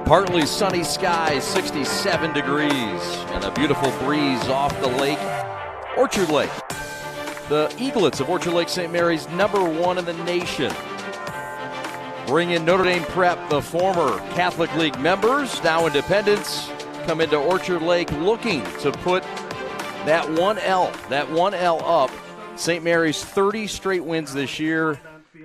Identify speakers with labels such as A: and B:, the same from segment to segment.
A: Partly sunny skies, 67 degrees, and a beautiful breeze off the lake, Orchard Lake. The Eaglets of Orchard Lake St. Mary's, #1 in the nation. Bring in Notre Dame Prep, the former Catholic League members, now independents, come into Orchard Lake looking to put that one L up. St. Mary's 30 straight wins this year,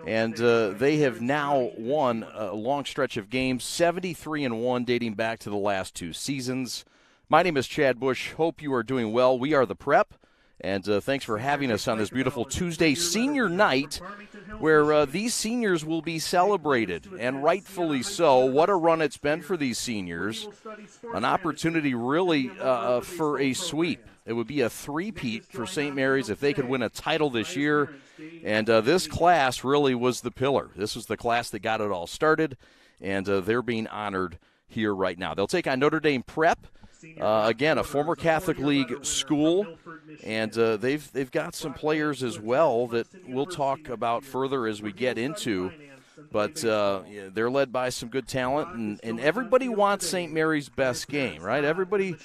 A: and they have now won a long stretch of games, 73-1 dating back to the last 2 seasons. My name is Chad Bush. Hope you are doing well. We are the Prep, and thanks for having us on this beautiful Tuesday senior night where these seniors will be celebrated, and rightfully so. What a run it's been for these seniors. An opportunity really for a sweep. It would be a three-peat for St. Mary's if they could win a title this year. And this class really was the pillar. This was the class that got it all started, and they're being honored here right now. They'll take on Notre Dame Prep, again, a former Catholic League school, and they've got some players as well that we'll talk about further as we get into. But they're led by some good talent, and everybody wants St. Mary's best game, right? Everybody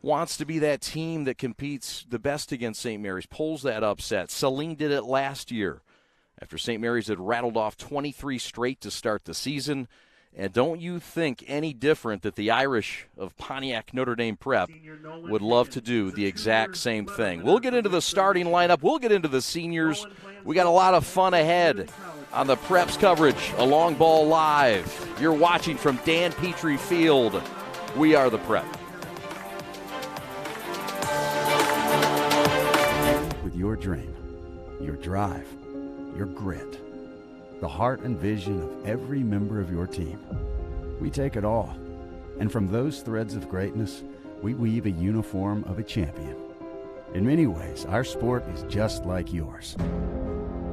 A: wants to be that team that competes the best against St. Mary's, pulls that upset. Saline did it last year after St. Mary's had rattled off 23 straight to start the season. And don't you think any different that the Irish of Pontiac Notre Dame Prep would love to do the exact same thing? We'll get into the starting lineup. We'll get into the seniors. We got a lot of fun ahead on the Preps coverage, a long ball live. You're watching from Dan Petrie Field. We are the Prep.
B: With your dream, your drive, your grit, the heart and vision of every member of your team, we take it all. And from those threads of greatness, we weave a uniform of a champion. In many ways, our sport is just like yours.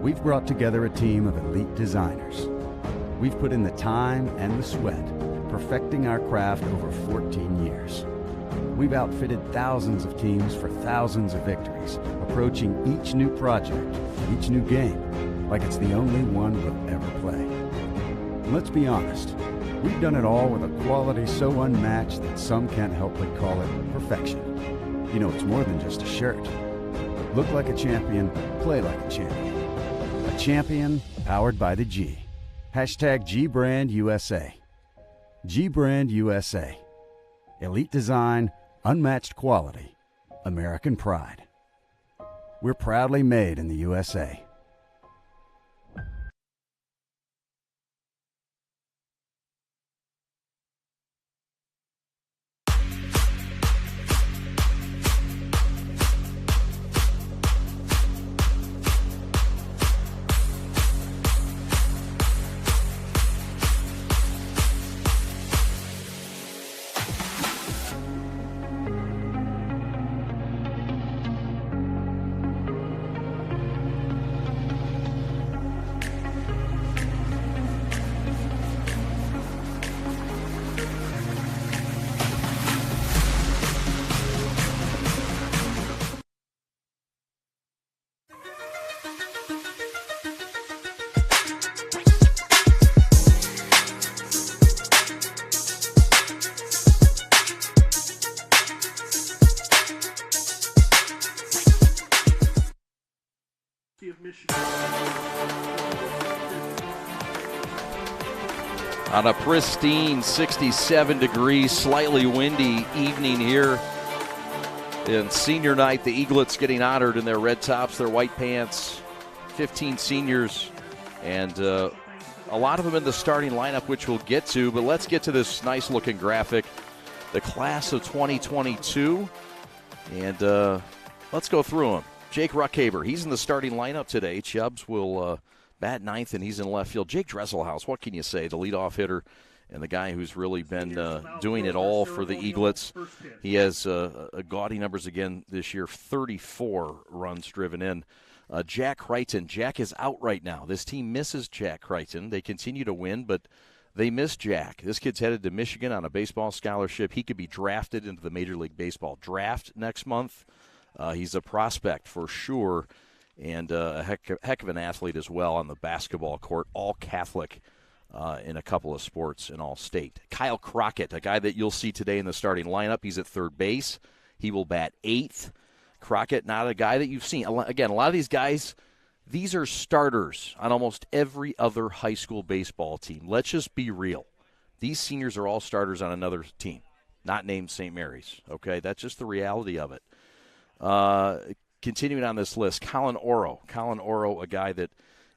B: We've brought together a team of elite designers. We've put in the time and the sweat, perfecting our craft over 14 years. We've outfitted thousands of teams for thousands of victories, approaching each new project, each new game, like it's the only one we'll ever play. And let's be honest, we've done it all with a quality so unmatched that some can't help but call it perfection. You know, it's more than just a shirt. Look like a champion, play like a champion. A champion powered by the G. Hashtag GBrandUSA. GBrandUSA. Elite design, unmatched quality, American pride. We're proudly made in the USA.
A: On a pristine 67 degrees, slightly windy evening here in senior night, the Eaglets getting honored in their red tops, their white pants, 15 seniors, and a lot of them in the starting lineup, which we'll get to. But let's get to this nice-looking graphic, the class of 2022, and let's go through them. Jake Ruckhaber, he's in the starting lineup today. Chubbs will bat ninth, and he's in left field. Jake Dresselhaus, what can you say? The leadoff hitter and the guy who's really been doing it all for the Eaglets. He has gaudy numbers again this year, 34 runs driven in. Jack Crichton. Jack is out right now. This team misses Jack Crichton. They continue to win, but they miss Jack. This kid's headed to Michigan on a baseball scholarship. He could be drafted into the Major League Baseball draft next month. He's a prospect for sure, and a heck of an athlete as well on the basketball court, all Catholic in a couple of sports in all state. Kyle Crockett, a guy that you'll see today in the starting lineup. He's at third base. He will bat eighth. Crockett, not a guy that you've seen. Again, a lot of these guys, these are starters on almost every other high school baseball team. Let's just be real. These seniors are all starters on another team, not named St. Mary's. Okay, that's just the reality of it. Continuing on this list, Colin Oro. Colin Oro, a guy that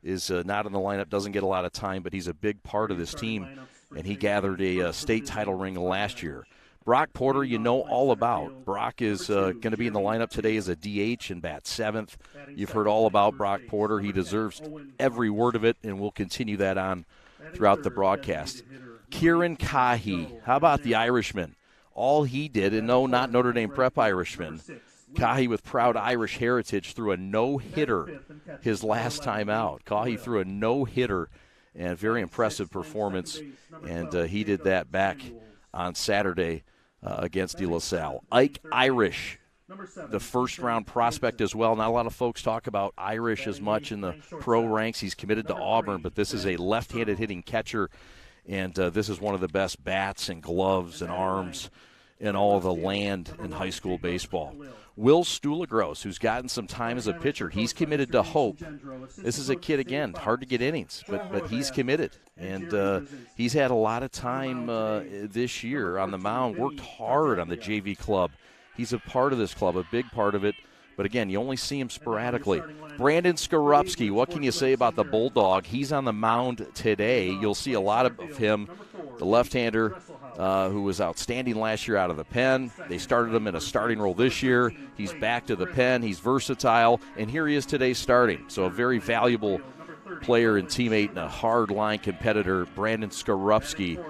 A: is not in the lineup, doesn't get a lot of time, but he's a big part of this team, and he gathered a state title ring last year. Brock Porter, you know all about. Brock is going to be in the lineup today as a DH and bat seventh. You've heard all about Brock Porter. He deserves every word of it, and we'll continue that on throughout the broadcast. Kieran Kahi, how about the Irishman? All he did, and no, not Notre Dame Prep Irishman, Kahi with proud Irish heritage threw a no-hitter his last time out. Kahi threw a no-hitter, and very impressive performance, and he did that back on Saturday against De La Salle. Ike Irish, the first-round prospect as well. Not a lot of folks talk about Irish as much in the pro ranks. He's committed to Auburn, but this is a left-handed hitting catcher, and this is one of the best bats and gloves and arms in all of the land in high school baseball. Will Stulegros, who's gotten some time as a pitcher, he's committed to Hope. This is a kid, again, hard to get innings, but he's committed. And he's had a lot of time this year on the mound, worked hard on the JV club. He's a part of this club, a big part of it. But, again, you only see him sporadically. Brandon Skorupski, what can you say about the Bulldog? He's on the mound today. You'll see a lot of him, the left-hander, who was outstanding last year out of the pen. They started him in a starting role this year. He's back to the pen. He's versatile, and here he is today starting. So a very valuable player and teammate and a hard-line competitor, Brandon Skorupski,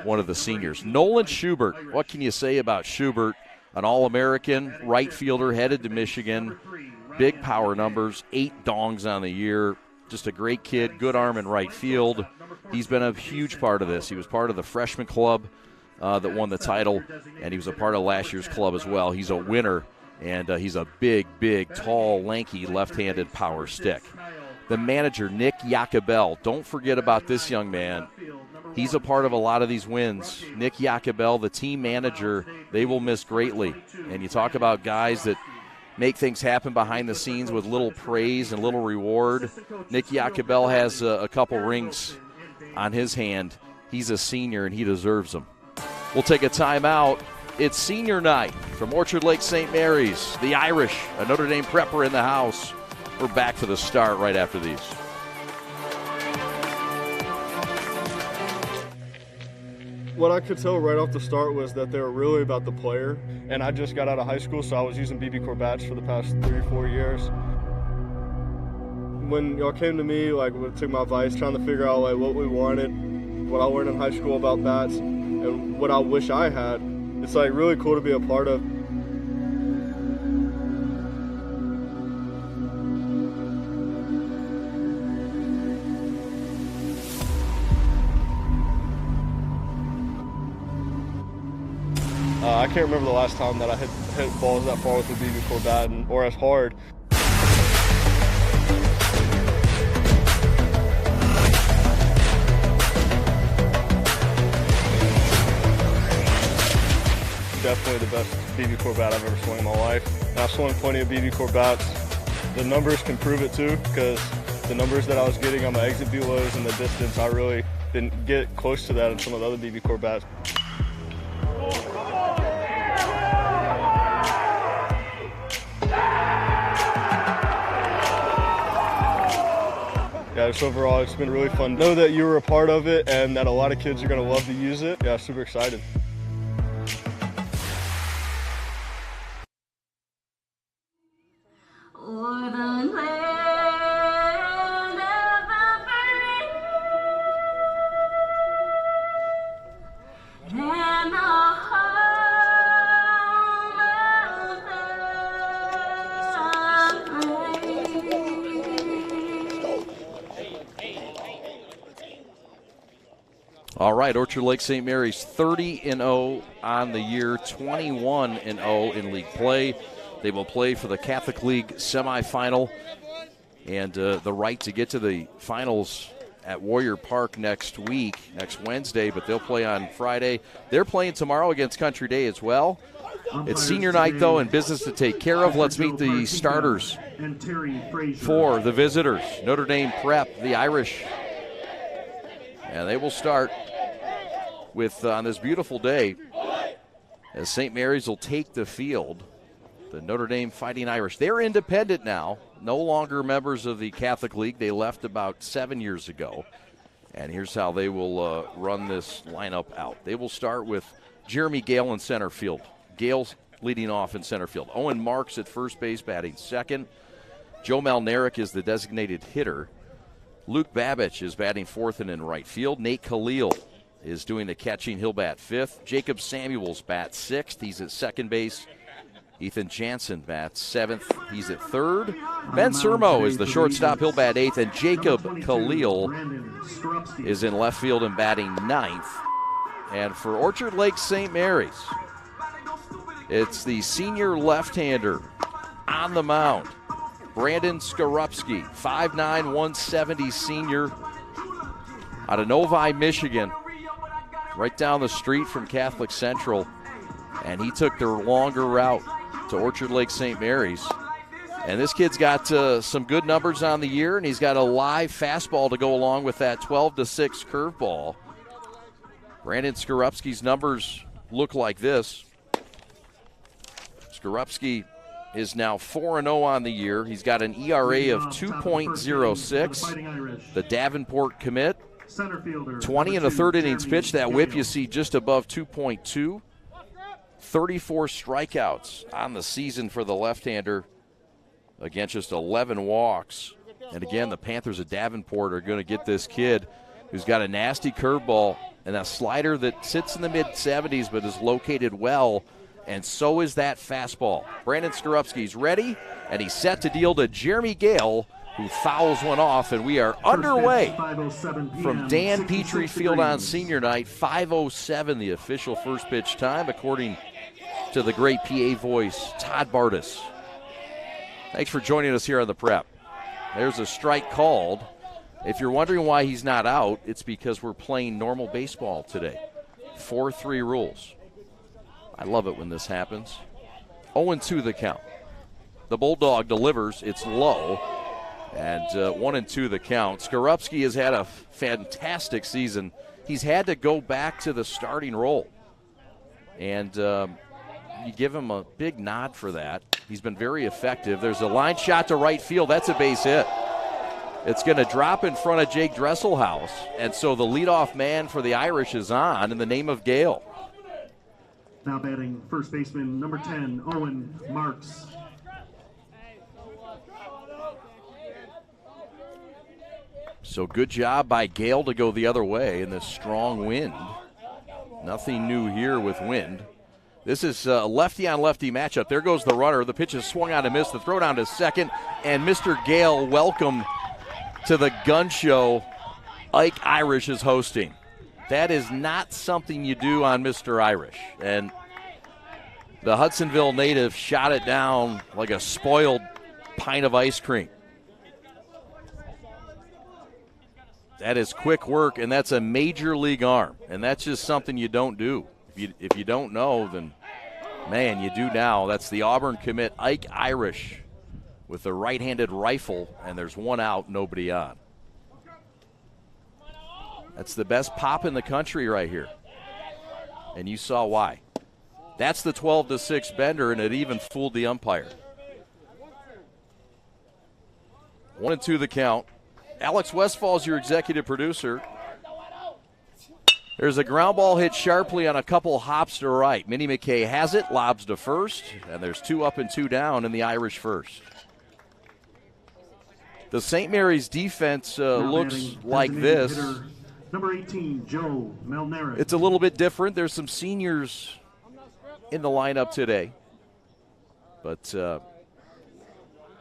A: one of the seniors. Nolan Schubert, what can you say about Schubert? An All-American right fielder headed to Michigan. Big power numbers, 8 dongs on the year. Just a great kid, good arm in right field. He's been a huge part of this. He was part of the freshman club that won the title, and he was a part of last year's club as well. He's a winner, and he's a big, tall, lanky, left-handed power stick. The manager, Nick Jacobel. Don't forget about this young man. He's a part of a lot of these wins. Nick Jacobel, the team manager, they will miss greatly. And you talk about guys that make things happen behind the scenes with little praise and little reward. Nick Jacobel has a couple rings on his hand. He's a senior, and he deserves them. We'll take a timeout. It's senior night from Orchard Lake St. Mary's. The Irish, a Notre Dame prepper in the house. We're back for the start right after these.
C: What I could tell right off the start was that they were really about the player. And I just got out of high school, so I was using BB Corps bats for the past 3 or 4 years. When y'all came to me, took my advice, trying to figure out what we wanted, what I learned in high school about bats, and what I wish I had, it's really cool to be a part of. I can't remember the last time that I hit balls that far with a BB Corps bat or as hard. Definitely the best BB Corps bat I've ever swung in my life. And I've swung plenty of BB Corps bats. The numbers can prove it too, because the numbers that I was getting on my exit velos and the distance, I really didn't get close to that in some of the other BB Corps bats. Yeah, just overall, it's been really fun. Know that you were a part of it and that a lot of kids are going to love to use it. Yeah, super excited.
A: All right, Orchard Lake St. Mary's 30-0 on the year, 21-0 in league play. They will play for the Catholic League semifinal and the right to get to the finals at Warrior Park next Wednesday, but they'll play on Friday. They're playing tomorrow against Country Day as well. It's senior night, though, and business to take care of. Let's meet the starters for the visitors. Notre Dame Prep, the Irish. And they will start with, on this beautiful day, as St. Mary's will take the field, the Notre Dame Fighting Irish. They're independent now, no longer members of the Catholic League. They left about 7 years ago. And here's how they will run this lineup out. They will start with Jeremy Gale in center field. Gale's leading off in center field. Owen Marks at first base batting second. Joe Malnerick is the designated hitter. Luke Babich is batting fourth and in right field. Nate Khalil is doing the catching. He'll bat fifth. Jacob Samuels bats sixth. He's at second base. Ethan Jansen bats seventh. He's at third. Ben Sermo is the shortstop. He'll bat eighth. And Jacob Khalil is in left field and batting ninth. And for Orchard Lake St. Mary's, it's the senior left-hander on the mound, Brandon Skorupski, 5'9", 170 senior out of Novi, Michigan, right down the street from Catholic Central. And he took the longer route to Orchard Lake St. Mary's. And this kid's got some good numbers on the year, and he's got a live fastball to go along with that 12-6 curveball. Brandon Skorupski's numbers look like this. Skorupski is now 4-0 on the year. He's got an ERA of 2.06. The Davenport commit, 20 and a third innings pitched. That whip you see just above 2.2. 34 strikeouts on the season for the left-hander against just 11 walks. And again, the Panthers of Davenport are going to get this kid who's got a nasty curveball and a slider that sits in the mid-70s but is located well. And so is that fastball. Brandon Skorupski's ready, and he's set to deal to Jeremy Gale, who fouls one off, and we are underway from Dan Petrie Field on senior night. 5:07, the official first pitch time, according to the great PA voice, Todd Bartis. Thanks for joining us here on the Prep. There's a strike called. If you're wondering why he's not out, it's because we're playing normal baseball today. 4-3 rules. I love it when this happens. 0-2 the count. The Bulldog delivers. It's low. And 1-2 the count. Skorupski has had a fantastic season. He's had to go back to the starting role. And you give him a big nod for that. He's been very effective. There's a line shot to right field. That's a base hit. It's going to drop in front of Jake Dresselhaus. And so the leadoff man for the Irish is on in the name of Gale.
D: Now batting first baseman number 10, Owen Marks.
A: So good job by Gale to go the other way in this strong wind. Nothing new here with wind. This is a lefty-on-lefty matchup. There goes the runner. The pitch is swung out and missed. The throw down to second. And Mr. Gale, welcome to the gun show Ike Irish is hosting. That is not something you do on Mr. Irish. And the Hudsonville native shot it down like a spoiled pint of ice cream. That is quick work, and that's a major league arm. And that's just something you don't do. If you don't know, then, man, you do now. That's the Auburn commit, Ike Irish, with the right-handed rifle, and there's one out, nobody on. That's the best pop in the country right here. And you saw why. That's the 12-6 bender, and it even fooled the umpire. 1-2 the count. Alex Westfall's your executive producer. There's a ground ball hit sharply on a couple hops to right. Minnie McKay has it, lobs to first, and there's 2 up and 2 down in the Irish first. The St. Mary's defense looks like this.
D: Number 18, Joe Malnerick.
A: It's a little bit different. There's some seniors in the lineup today. But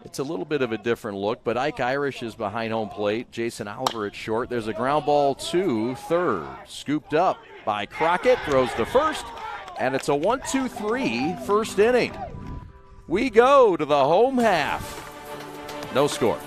A: it's a little bit of a different look. But Ike Irish is behind home plate. Jason Oliver at short. There's a ground ball to third. Scooped up by Crockett. Throws to first. And it's a 1-2-3 first inning. We go to the home half. No score.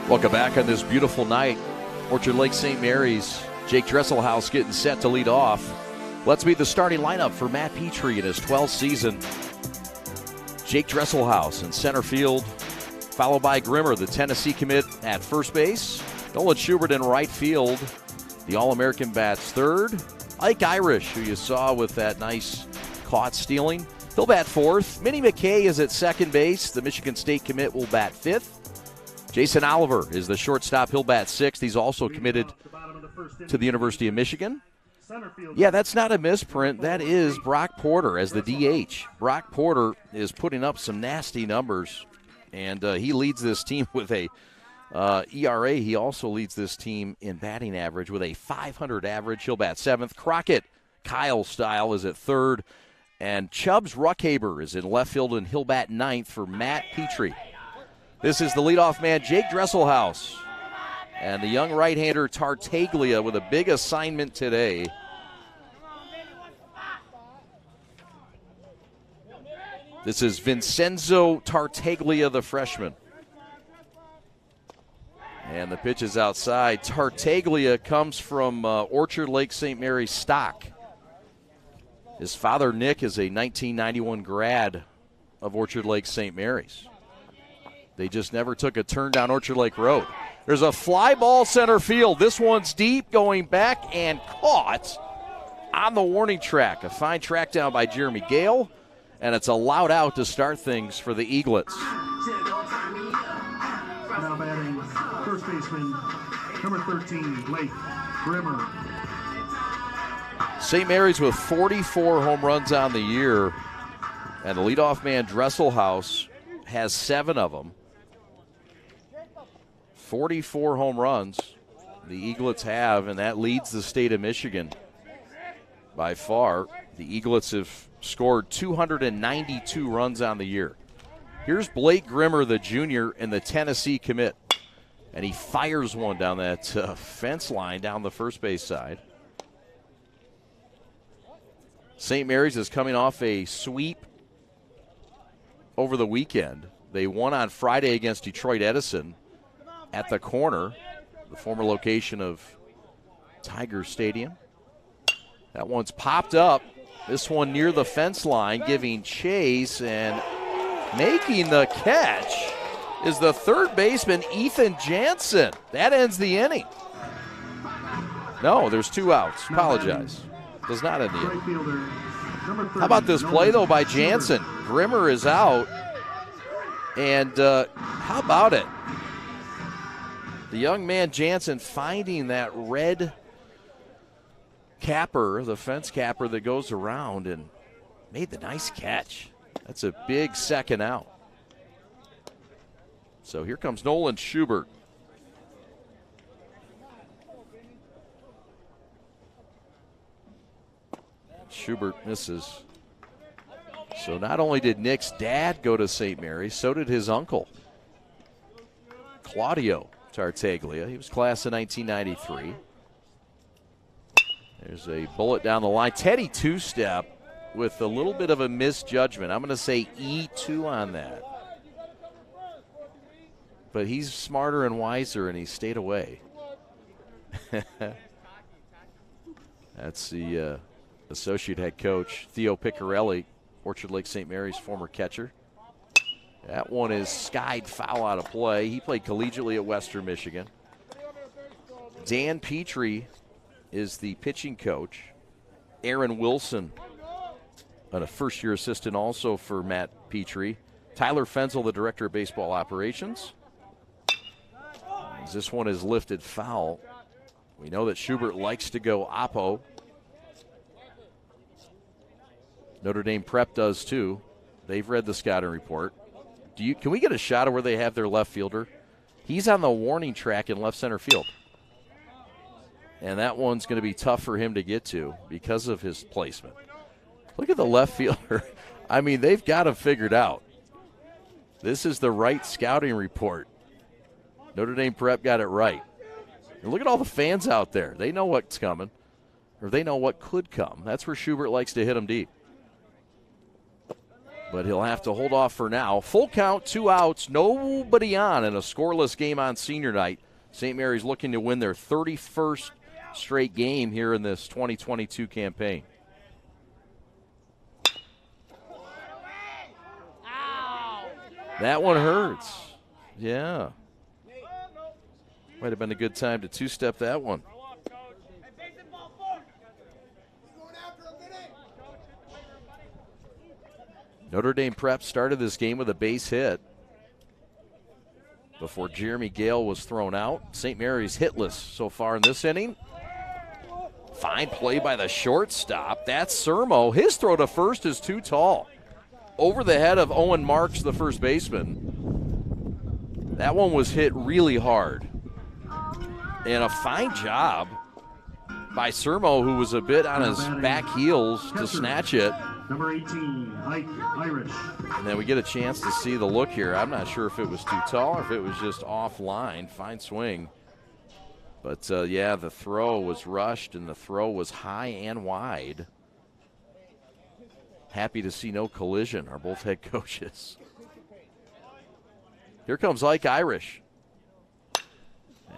A: Welcome back on this beautiful night. Orchard Lake St. Mary's. Jake Dresselhaus getting set to lead off. Let's meet the starting lineup for Matt Petrie in his 12th season. Jake Dresselhaus in center field, followed by Grimmer, the Tennessee commit, at first base. Nolan Schubert in right field. The All-American bats third. Ike Irish, who you saw with that nice caught stealing, he'll bat fourth. Minnie McKay is at second base. The Michigan State commit will bat fifth. Jason Oliver is the shortstop. He'll bat sixth. He's also committed to the University of Michigan. Yeah, that's not a misprint. That is Brock Porter as the DH. Brock Porter is putting up some nasty numbers, and he leads this team with a ERA. He also leads this team in batting average with a .500 average. He'll bat seventh. Crockett, Kyle Style, is at third. And Chubbs Ruckhaber is in left field, and he'll bat ninth for Matt Petrie. This is the leadoff man, Jake Dresselhaus. And the young right-hander Tartaglia with a big assignment today. This is Vincenzo Tartaglia, the freshman. And the pitch is outside. Tartaglia comes from Orchard Lake St. Mary's stock. His father, Nick, is a 1991 grad of Orchard Lake St. Mary's. They just never took a turn down Orchard Lake Road. There's a fly ball center field. This one's deep, going back and caught on the warning track. A fine track down by Jeremy Gale, and it's allowed out to start things for the Eaglets.
D: Now batting first baseman, number 13, Blake Grimmer.
A: St. Mary's with 44 home runs on the year, and the leadoff man Dresselhaus has 7 of them. 44 home runs the Eaglets have, and that leads the state of Michigan by far. The Eaglets have scored 292 runs on the year. Here's Blake Grimmer, the junior, and the Tennessee commit. And he fires one down that fence line down the first base side. St. Mary's is coming off a sweep over the weekend. They won on Friday against Detroit Edison at the corner, the former location of Tiger Stadium. That one's popped up. This one near the fence line, giving chase, and making the catch is the third baseman, Ethan Jansen. That ends the inning. No, there's 2 outs. Apologize. Does not end the inning. How about this play, though, by Jansen? Grimmer is out. And how about it? The young man Jansen finding that red capper, the fence capper that goes around, and made the nice catch. That's a big second out. So here comes Nolan Schubert. Schubert misses. So not only did Nick's dad go to St. Mary's, so did his uncle, Claudio Tartaglia. He was class of 1993. There's a bullet down the line. Teddy two-step with a little bit of a misjudgment. I'm going to say E2 on that. But he's smarter and wiser, and he stayed away. That's the associate head coach, Theo Piccarelli, Orchard Lake St. Mary's former catcher. That one is skied foul out of play. He played collegiately at Western Michigan. Dan Petrie is the pitching coach. Aaron Wilson, a first-year assistant also for Matt Petrie. Tyler Fenzel, the director of baseball operations. As this one is lifted foul. We know that Schubert likes to go oppo. Notre Dame Prep does too. They've read the scouting report. Can we get a shot of where they have their left fielder? He's on the warning track in left center field. And that one's going to be tough for him to get to because of his placement. Look at the left fielder. I mean, they've got him figured out. This is the right scouting report. Notre Dame Prep got it right. And look at all the fans out there. They know what's coming, or they know what could come. That's where Schubert likes to hit them deep. but he'll have to hold off for now. Full count, 2 outs, nobody on in a scoreless game on senior night. St. Mary's looking to win their 31st straight game here in this 2022 campaign. That one hurts. Yeah. Might have been a good time to two-step that one. Notre Dame Prep started this game with a base hit before Jeremy Gale was thrown out. St. Mary's hitless so far in this inning. Fine play by the shortstop. That's Sermo. His throw to first is too tall. Over the head of Owen Marks, the first baseman. That one was hit really hard. And a fine job by Sermo, who was a bit on his back heels to snatch it.
D: Number 18, Irish.
A: And then we get a chance to see the look here. I'm not sure if it was too tall or if it was just offline. Fine swing. But, yeah, the throw was rushed, and the throw was high and wide. Happy to see no collision, are both head coaches. Here comes Ike Irish.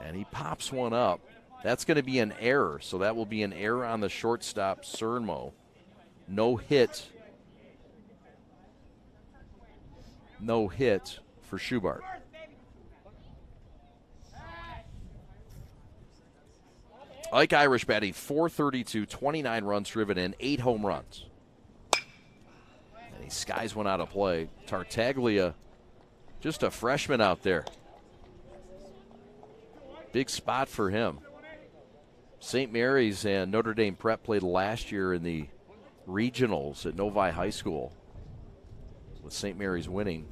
A: And he pops one up. That's going to be an error, so that will be an error on the shortstop, Sermo. No hit. No hit for Schubart. Ike Irish batting .432, 29 runs driven in, 8 home runs. And he skies one out of play. Tartaglia, just a freshman out there. Big spot for him. St. Mary's and Notre Dame Prep played last year in the regionals at Novi High School, with St. Mary's winning.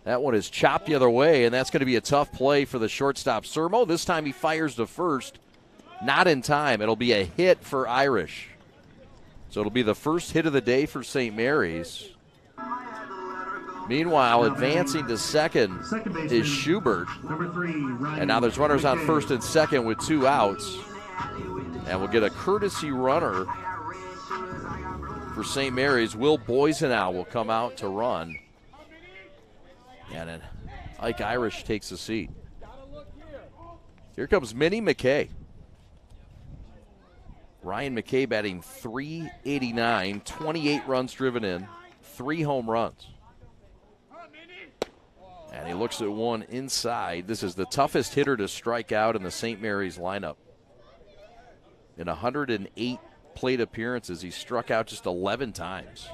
A: That one is chopped the other way, and that's going to be a tough play for the shortstop, Sermo. This time he fires to first. Not in time. It'll be a hit for Irish. So it'll be the first hit of the day for St. Mary's. Meanwhile, advancing to second is Schubert. And now there's runners on first and second with 2 outs. And we'll get a courtesy runner for St. Mary's. Will Boysenau will come out to run. And then Ike Irish takes a seat. Here comes Minnie McKay. Ryan McKay batting .389, 28 runs driven in, 3 home runs. And he looks at one inside. This is the toughest hitter to strike out in the St. Mary's lineup. In 108 plate appearances, he struck out just 11 times.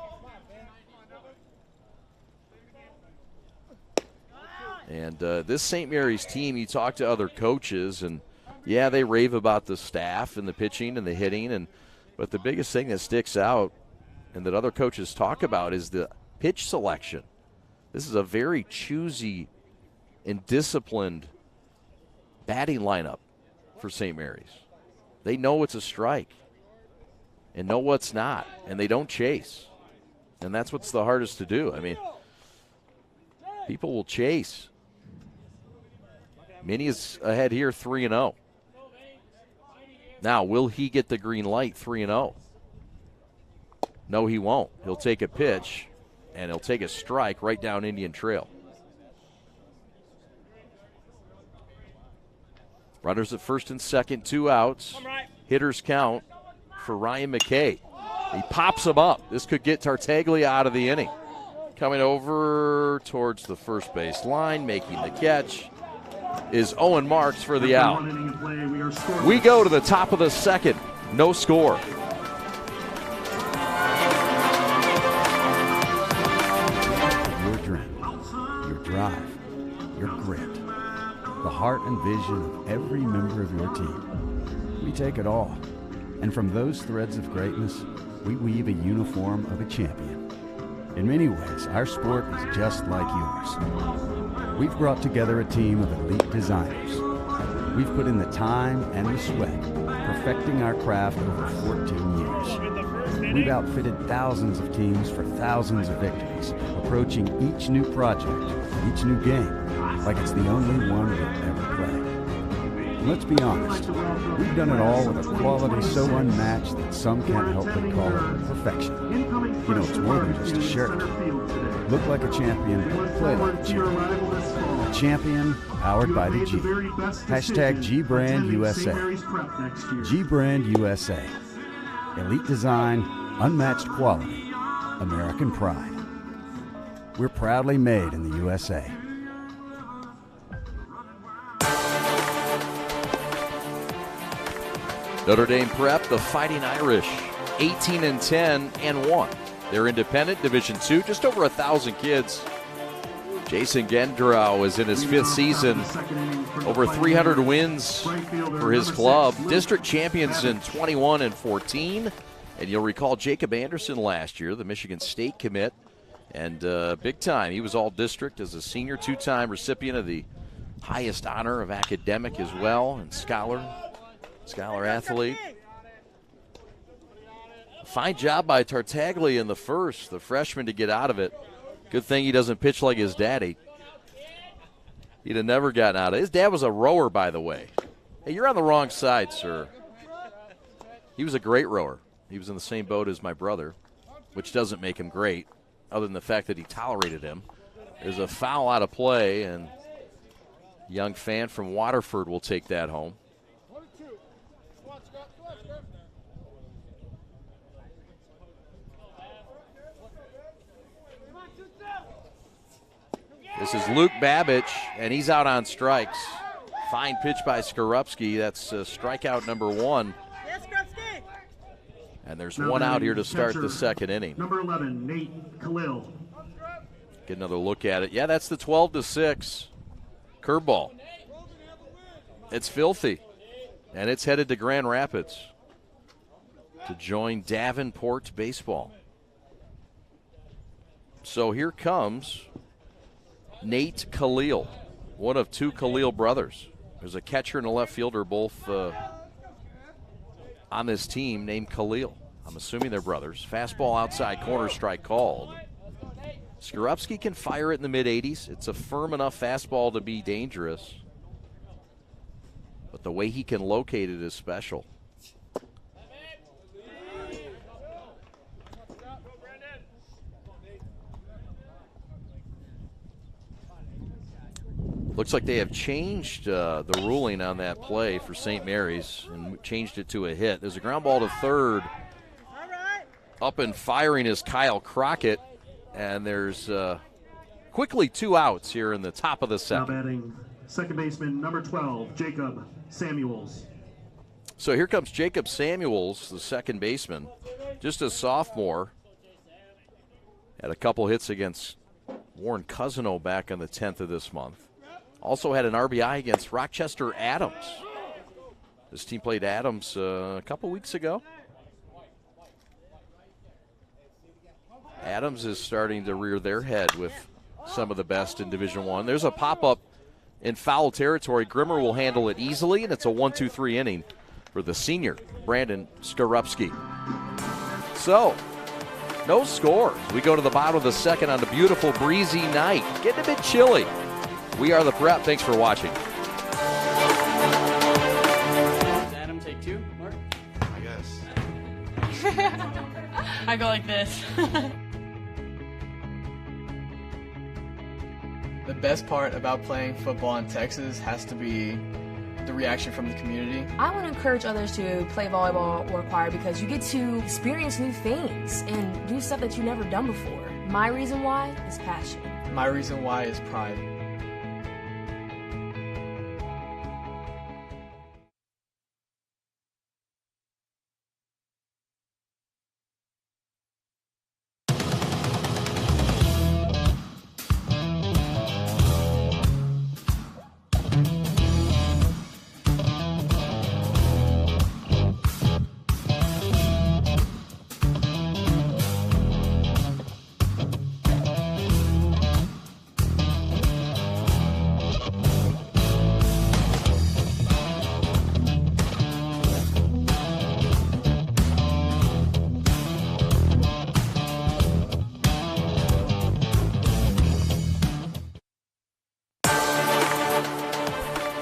A: And this St. Mary's team, you talk to other coaches, and yeah, they rave about the staff and the pitching and the hitting, but the biggest thing that sticks out and that other coaches talk about is the pitch selection. This is a very choosy and disciplined batting lineup for St. Mary's. They know what's a strike and know what's not, and they don't chase. And that's what's the hardest to do. I mean, people will chase. Minnie is ahead here 3-0. Now, will he get the green light 3-0? No, he won't. He'll take a pitch, and he'll take a strike right down Indian Trail. Runners at first and second, 2 outs. Hitters count for Ryan McKay. He pops him up. This could get Tartaglia out of the inning. Coming over towards the first base line, making the catch, is Owen Marks for the out. We go to the top of the second. No score.
B: Your dream, your drive, your grit, the heart and vision of every member of your team. We take it all. And from those threads of greatness, we weave a uniform of a champion. In many ways, our sport is just like yours. We've brought together a team of elite designers. We've put in the time and the sweat, perfecting our craft over 14 years. We've outfitted thousands of teams for thousands of victories, approaching each new project, each new game, like it's the only one we'll ever play. And let's be honest, we've done it all with a quality so unmatched that some can't help but call it perfection. You know, it's more than just a shirt. Look like a champion,
D: We look
B: play like
D: forward
B: a
D: to your
B: champion.
D: arrival this fall.
B: A champion powered
D: You
B: by
D: have
B: the
D: made
B: G.
D: very best
B: Hashtag
D: decision
B: G-Brand
D: attending
B: USA.
D: St. Mary's Prep next year.
B: G-Brand USA. Elite design, unmatched quality, American pride. We're proudly made in the USA.
A: Notre Dame Prep, the Fighting Irish, 18-10-1. They're independent, Division II, just over 1,000 kids. Jason Gendrau is in his fifth season, over 300 wins for his club. District champions in 21 and 14. And you'll recall Jacob Anderson last year, the Michigan State commit, and big time. He was all district as a senior, two-time recipient of the highest honor of academic as well, and scholar athlete. Fine job by Tartaglia in the first, the freshman, to get out of it. Good thing he doesn't pitch like his daddy. He'd have never gotten out of it. His dad was a rower, by the way. Hey, you're on the wrong side, sir. He was a great rower. He was in the same boat as my brother, which doesn't make him great, other than the fact that he tolerated him. There's a foul out of play, and a young fan from Waterford will take that home. This is Luke Babich, and he's out on strikes. Fine pitch by Skorupski. That's strikeout number one. And there's one out here to start the second inning.
D: Number 11, Nate Khalil.
A: Get another look at it. Yeah, that's the 12-6 curveball. It's filthy, and it's headed to Grand Rapids to join Davenport baseball. So here comes Nate Khalil, one of two Khalil brothers. There's a catcher and a left fielder both on this team named Khalil. I'm assuming they're brothers. Fastball outside corner, strike called. Skorupski can fire it in the mid-80s. It's a firm enough fastball to be dangerous. But the way he can locate it is special. Looks like they have changed the ruling on that play for St. Mary's and changed it to a hit. There's a ground ball to third. Up and firing is Kyle Crockett, and there's quickly two outs here in the top of the
D: Now
A: second.
D: batting second baseman, number 12, Jacob Samuels.
A: So here comes Jacob Samuels, the second baseman, just a sophomore. Had a couple hits against Warren Cousino back on the 10th of this month. Also had an RBI against Rochester Adams. This team played Adams a couple weeks ago. Adams is starting to rear their head with some of the best in Division I. There's a pop-up in foul territory. Grimmer will handle it easily, and it's a 1-2-3 inning for the senior, Brandon Skorupski. So, no scores. We go to the bottom of the second on a beautiful breezy night. Getting a bit chilly. We are the Prep. Thanks for watching.
E: Adam, take two, Mark?
F: I guess.
G: I go like this.
E: The best part about playing football in Texas has to be the reaction from the community.
H: I want to encourage others to play volleyball or choir because you get to experience new things and do stuff that you've never done before. My reason why is passion.
E: My reason why is pride.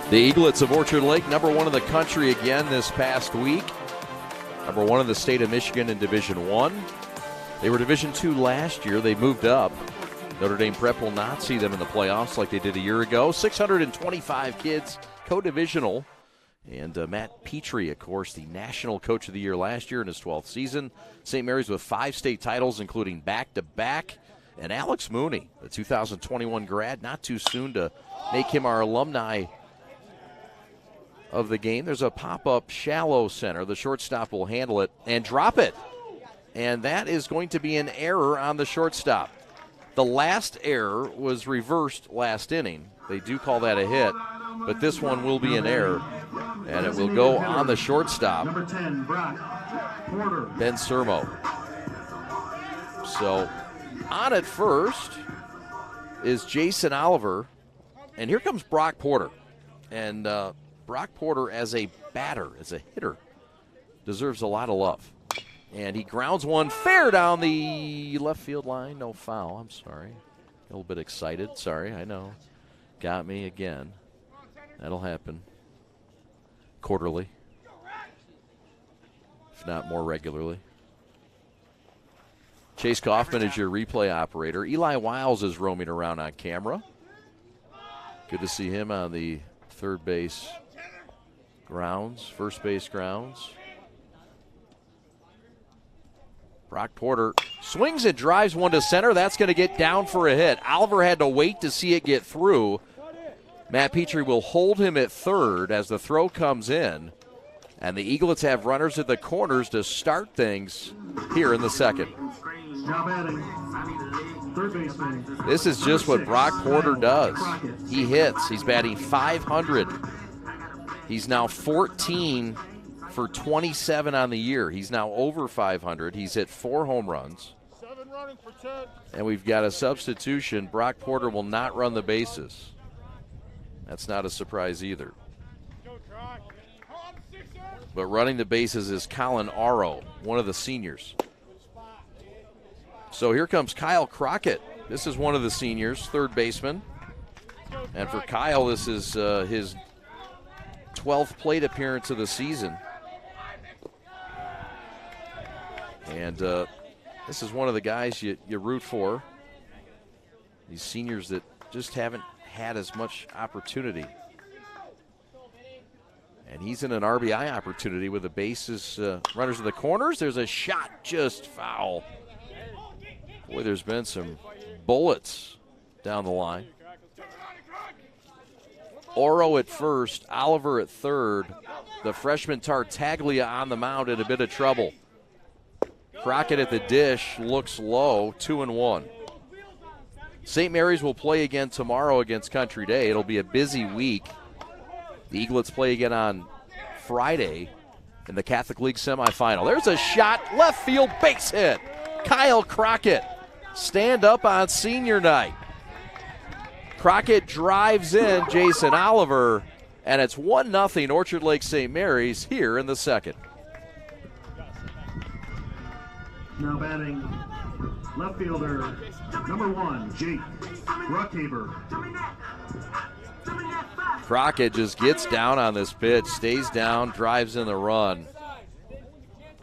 A: The Eaglets of Orchard Lake, number one in the country again this past week. Number one in the state of Michigan in Division I. They were Division II last year. They moved up. Notre Dame Prep will not see them in the playoffs like they did a year ago. 625 kids, co-divisional. And Matt Petrie, of course, the National Coach of the Year last year in his 12th season. St. Mary's with 5 state titles, including back-to-back. And Alex Mooney, the 2021 grad, not too soon to make him our alumni of the game. There's a pop-up shallow center. The shortstop will handle it and drop it. And that is going to be an error on the shortstop. The last error was reversed last inning. They do call that a hit, but this one will be an error, and it will go on the shortstop,
D: Number 10, Brock Porter.
A: Ben Sermo. So on at first is Jason Oliver, and here comes Brock Porter. And Brock Porter, as a batter, as a hitter, deserves a lot of love. And he grounds one fair down the left field line. No foul. I'm sorry. A little bit excited. Sorry, I know. Got me again. That'll happen quarterly, if not more regularly. Chase Kaufman is your replay operator. Eli Wiles is roaming around on camera. Good to see him on the third base grounds, first base grounds. Brock Porter swings and drives one to center. That's going to get down for a hit. Oliver had to wait to see it get through. Matt Petrie will hold him at third as the throw comes in. And the Eaglets have runners at the corners to start things here in the second.
D: Now batting, third baseman.
A: This is just what Brock Porter does. He hits. He's batting .500. He's now 14 for 27 on the year. He's now over .500. He's hit 4 home runs. And we've got a substitution. Brock Porter will not run the bases. That's not a surprise either. But running the bases is Colin Aro, one of the seniors. So here comes Kyle Crockett. This is one of the seniors, third baseman. And for Kyle, this is his 12th plate appearance of the season. And this is one of the guys you root for. These seniors that just haven't had as much opportunity. And he's in an RBI opportunity with the bases, runners in the corners. There's a shot just foul. Boy, there's been some bullets down the line. Oro at first, Oliver at third. The freshman Tartaglia on the mound in a bit of trouble. Crockett at the dish, looks low, 2-1. St. Mary's will play again tomorrow against Country Day. It'll be a busy week. The Eaglets play again on Friday in the Catholic League semifinal. There's a shot, left field, base hit. Kyle Crockett, stand up on senior night. Crockett drives in Jason Oliver, and it's 1-0 Orchard Lake St. Mary's here in the second.
D: Now batting, left fielder, number 1, Jake Ruckhaber.
A: Crockett just gets down on this pitch, stays down, drives in the run.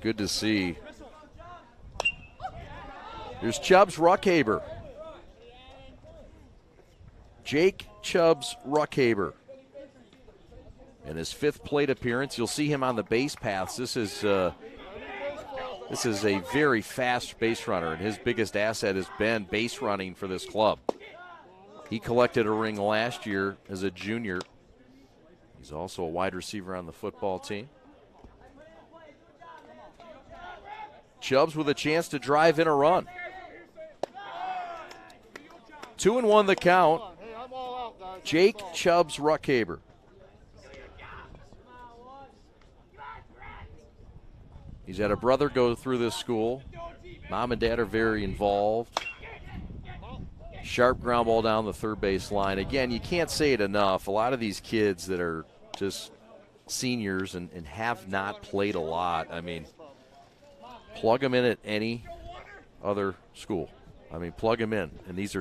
A: Good to see. Here's Chubbs Ruckhaber. Jake Chubbs Ruckhaber. In his 5th plate appearance, you'll see him on the base paths. This is a very fast base runner, and his biggest asset has been base running for this club. He collected a ring last year as a junior. He's also a wide receiver on the football team. Chubbs with a chance to drive in a run. 2-1 the count. Jake Chubbs Ruckhaber. He's had a brother go through this school. Mom and dad are very involved. Sharp ground ball down the third base line. Again, you can't say it enough. A lot of these kids that are just seniors and have not played a lot, I mean, plug them in at any other school. I mean, plug them in. And these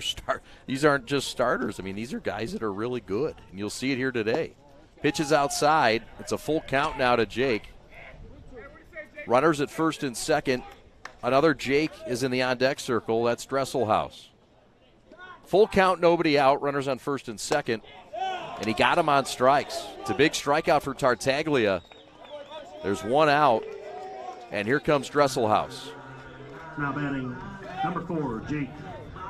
A: aren't just starters. I mean, these are guys that are really good. And you'll see it here today. Pitches outside. It's a full count now to Jake. Runners at first and second. Another Jake is in the on-deck circle. That's Dresselhaus. Full count, nobody out, runners on first and second, and he got him on strikes. It's a big strikeout for Tartaglia. There's one out, and here comes Dresselhaus.
D: Now batting number 4, Jake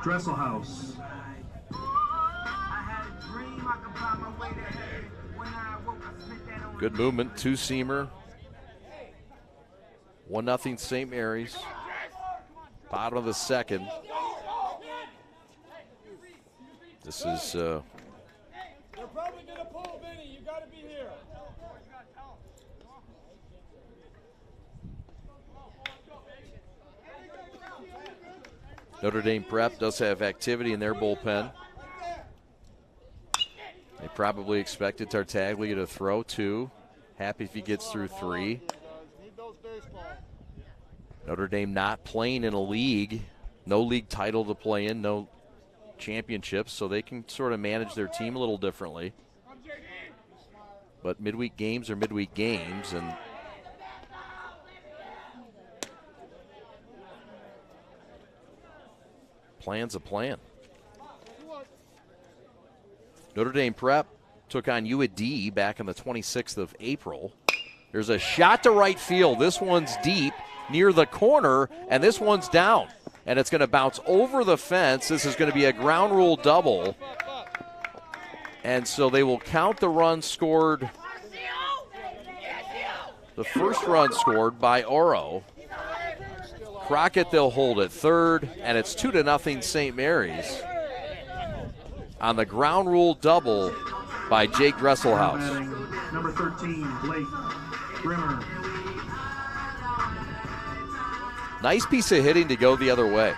D: Dresselhaus.
A: Good movement, two-seamer. 1-0 St. Mary's. Bottom of the second. This is
I: They're probably going to pull Vinny. You got to be here.
A: Notre Dame Prep does have activity in their bullpen. They probably expected Tartaglia to throw 2. Happy if he gets through 3. Notre Dame not playing in a league. No league title to play in, no championships, so they can sort of manage their team a little differently. But midweek games are midweek games, and plan's a plan. Notre Dame Prep took on UAD back on the 26th of April. There's a shot to right field. This one's deep near the corner, and this one's down. And it's going to bounce over the fence. This is going to be a ground rule double. And so they will count the run scored. The first run scored by Oro. Crockett, they'll hold at third, and it's 2-0 St. Mary's on the ground rule double by Jake Dresselhaus.
D: Number 13, Blake Grimmer.
A: Nice piece of hitting to go the other way.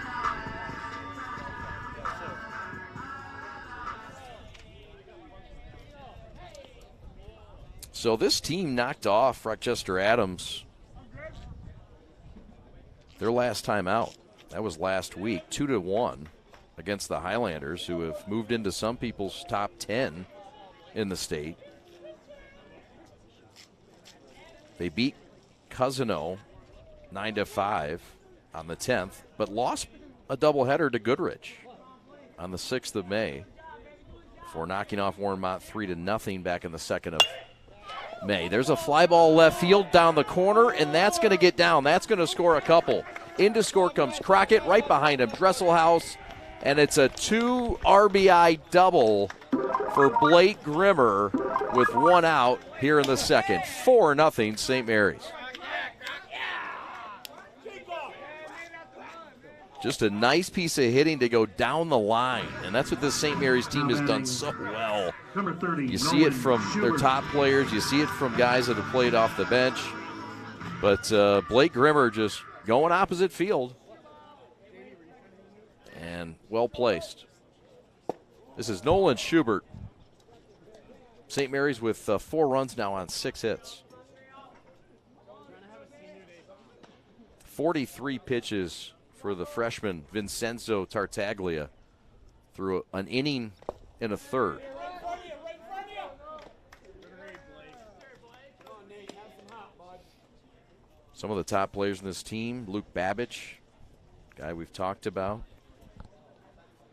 A: So this team knocked off Rochester Adams their last time out. That was last week, 2-1 against the Highlanders, who have moved into some people's top 10 in the state. They beat Cousino 9-5 on the 10th, but lost a doubleheader to Goodrich on the 6th of May before knocking off Warrenmont 3-0 back in the 2nd of May. There's a fly ball left field down the corner, and that's going to get down. That's going to score a couple. Into score comes Crockett, right behind him, Dresselhaus, and it's a 2 RBI double for Blake Grimmer with one out here in the second. 4-0 St. Mary's. Just a nice piece of hitting to go down the line, and that's what this St. Mary's team has done so well. You see it from their top players. You see it from guys that have played off the bench. But Blake Grimmer just going opposite field and well placed. This is Nolan Schubert. St. Mary's with 4 runs now on 6 hits. 43 pitches for the freshman Vincenzo Tartaglia through an inning and a third. Some of the top players in this team: Luke Babich, guy we've talked about,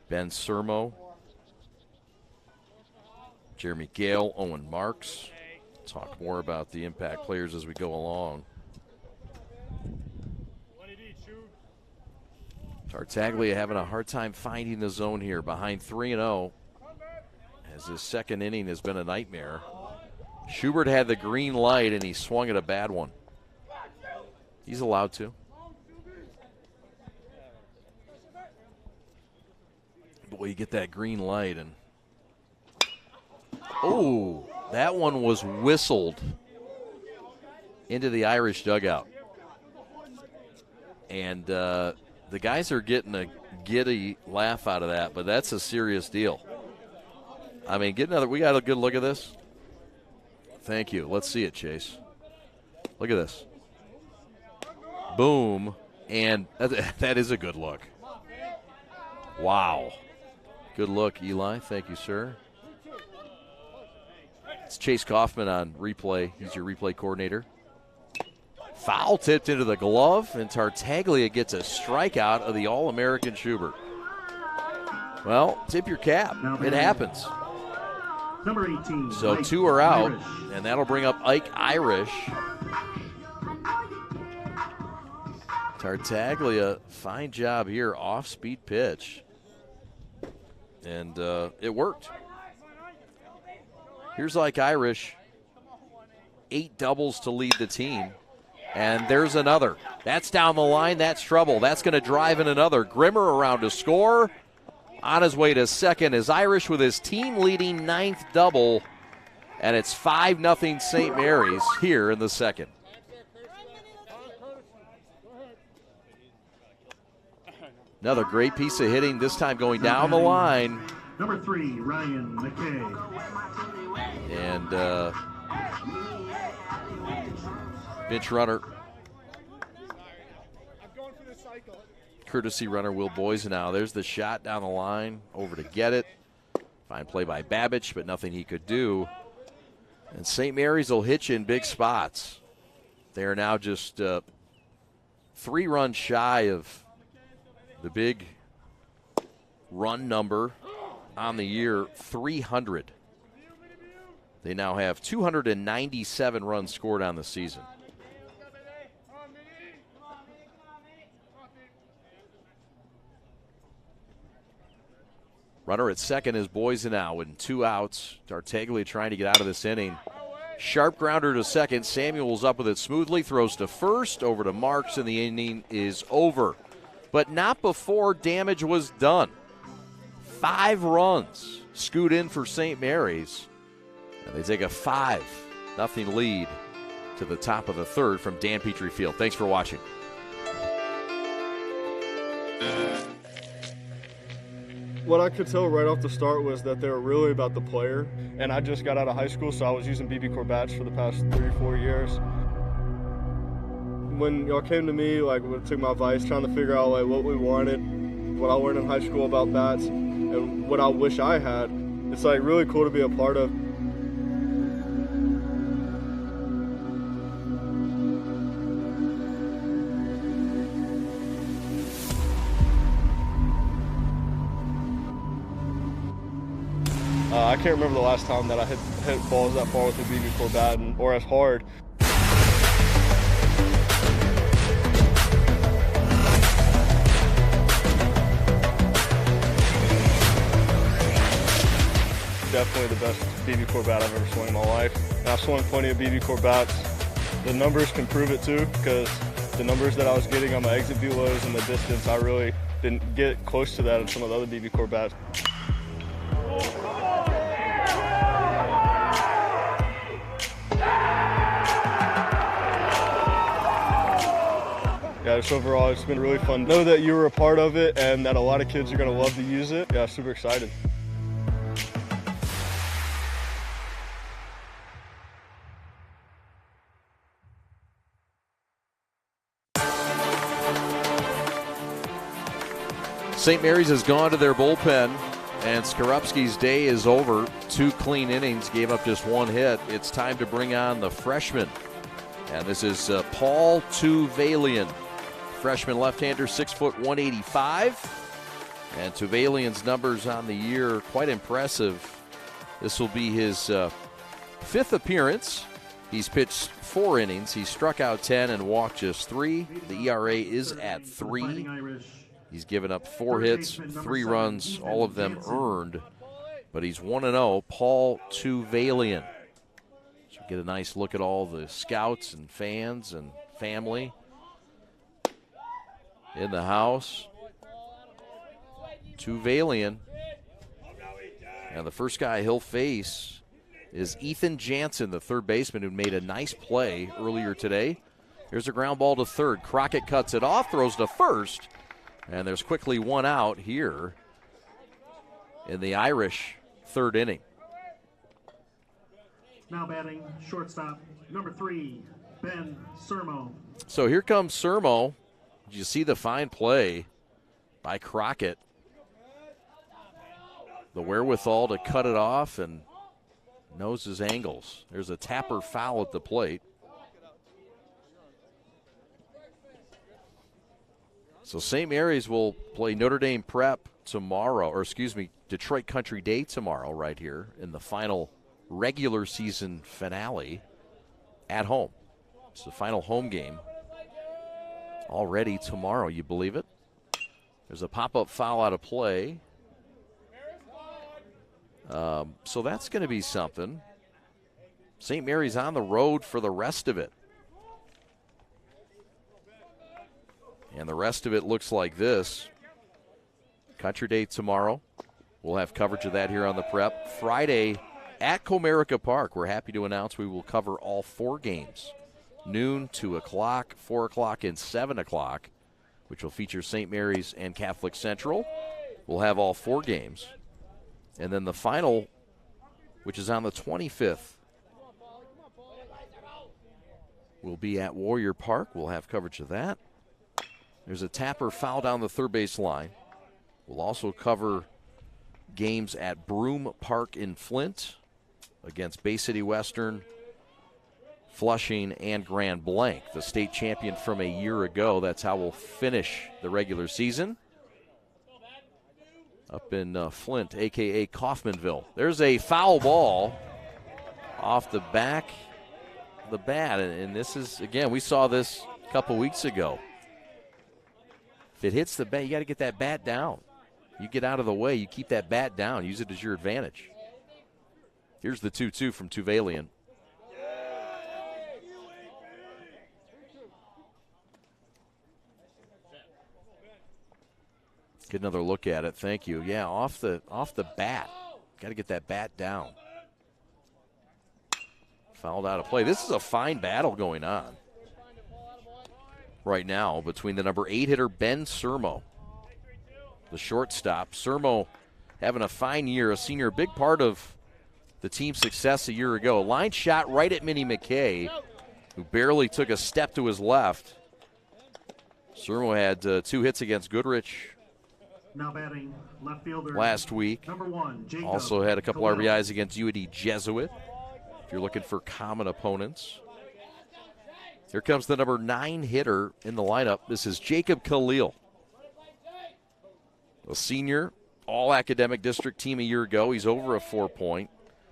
A: Ben Sermo, Jeremy Gale, Owen Marks. Talk more about the impact players as we go along. Tartaglia having a hard time finding the zone here, behind 3-0, as his second inning has been a nightmare. Schubert had the green light, and he swung at a bad one. He's allowed to. Boy, you get that green light, and oh, that one was whistled into the Irish dugout. And the guys are getting a giddy laugh out of that, but that's a serious deal. I mean, we got a good look at this. Thank you. Let's see it, Chase. Look at this. Boom. And that is a good look. Wow. Good look, Eli. Thank you, sir. It's Chase Kaufman on replay. He's your replay coordinator. Foul tipped into the glove, and Tartaglia gets a strikeout of the All-American Schubert. Well, tip your cap. It happens.
D: Number 18.
A: So
D: Ike
A: 2 are out,
D: Irish.
A: and that'll bring up Ike Irish. Tartaglia, fine job here, off-speed pitch. And it worked. Here's Ike Irish, 8 doubles to lead the team. And there's another. That's down the line. That's trouble. That's going to drive in another. Grimmer around to score. On his way to second is Irish with his team-leading 9th double. And it's 5-0 St. Mary's here in the second. Another great piece of hitting, this time going down the line.
D: Number 3, Ryan McKay.
A: And bench runner, courtesy runner Will Boysenau. There's the shot down the line, over to get it. Fine play by Babich, but nothing he could do. And St. Mary's will hit you in big spots. They are now just 3 runs shy of the big run number on the year, 300. They now have 297 runs scored on the season. Runner at second is Boysenau with 2 outs. Tartaglia trying to get out of this inning. Sharp grounder to second. Samuel's up with it smoothly. Throws to first. Over to Marks, and the inning is over. But not before damage was done. 5 runs scoot in for St. Mary's. And they take a 5-0 lead to the top of the third from Dan Petrie Field. Thanks for watching.
C: What I could tell right off the start was that they were really about the player. And I just got out of high school, so I was using BB Core bats for the past 3 or 4 years. When y'all came to me, took my advice, trying to figure out what we wanted, what I learned in high school about bats, and what I wish I had, it's really cool to be a part of. I can't remember the last time that I hit balls that far with a BB Core bat or as hard. Definitely the best BB Core bat I've ever swung in my life. And I've swung plenty of BB Core bats. The numbers can prove it too, because the numbers that I was getting on my exit velos and the distance, I really didn't get close to that in some of the other BB Core bats. Yeah, just overall, it's been really fun. Know that you were a part of it and that a lot of kids are going to love to use it. Yeah, super excited.
A: St. Mary's has gone to their bullpen, and Skorupski's day is over. 2 clean innings, gave up just 1 hit. It's time to bring on the freshman. And this is Paul Tuvalian. Freshman left-hander, 6 foot 185. And Tuvalian's numbers on the year, quite impressive. This will be his 5th appearance. He's pitched 4 innings. He struck out 10 and walked just 3. The ERA is at 3. He's given up 4 hits, 3 runs, all of them earned. But he's 1-0, Paul Tuvalian. So get a nice look at all the scouts and fans and family in the house. Tuvalian. And the first guy he'll face is Ethan Jansen, the third baseman, who made a nice play earlier today. Here's a ground ball to third. Crockett cuts it off, throws to first. And there's quickly 1 out here in the Irish third inning.
D: Now batting, shortstop, number 3, Ben Sermo.
A: So here comes Sermo. Did you see the fine play by Crockett? The wherewithal to cut it off and knows his angles. There's a tapper foul at the plate. So St. Mary's will play Notre Dame Prep tomorrow, or excuse me, Detroit Country Day tomorrow right here in the final regular season finale at home. It's the final home game already tomorrow. You believe it? There's a pop-up foul out of play. So that's going to be something. St. Mary's on the road for the rest of it. And the rest of it looks like this. Country Day tomorrow. We'll have coverage of that here on the Prep. Friday at Comerica Park, we're happy to announce we will cover all 4 games. Noon, 2 o'clock, 4 o'clock, and 7 o'clock, which will feature St. Mary's and Catholic Central. We'll have all 4 games. And then the final, which is on the 25th, will be at Warrior Park. We'll have coverage of that. There's a tapper foul down the third base line. We'll also cover games at Broome Park in Flint against Bay City Western, Flushing, and Grand Blanc, the state champion from a year ago. That's how we'll finish the regular season up in Flint, a.k.a. Kaufmanville. There's a foul ball off the back of the bat, and this is, again, we saw this a couple weeks ago. If it hits the bat, you got to get that bat down. You get out of the way, you keep that bat down, use it as your advantage. Here's the 2-2 from Tuvalian. Get another look at it. Thank you. Yeah, off the bat. Got to get that bat down. Fouled out of play. This is a fine battle going on right now between the number 8 hitter Ben Sermo, the shortstop. Sermo having a fine year, a senior, a big part of the team's success a year ago. Line shot right at Minnie McKay, who barely took a step to his left. Sermo had 2 hits against Goodrich
D: Now batting left fielder
A: last week.
D: number 1, Jacob
A: Also had a couple
D: Khalil.
A: RBIs against UAD Jesuit, if you're looking for common opponents. Here comes the number 9 hitter in the lineup. This is Jacob Khalil, a senior, all-academic district team a year ago. He's over a 4-point.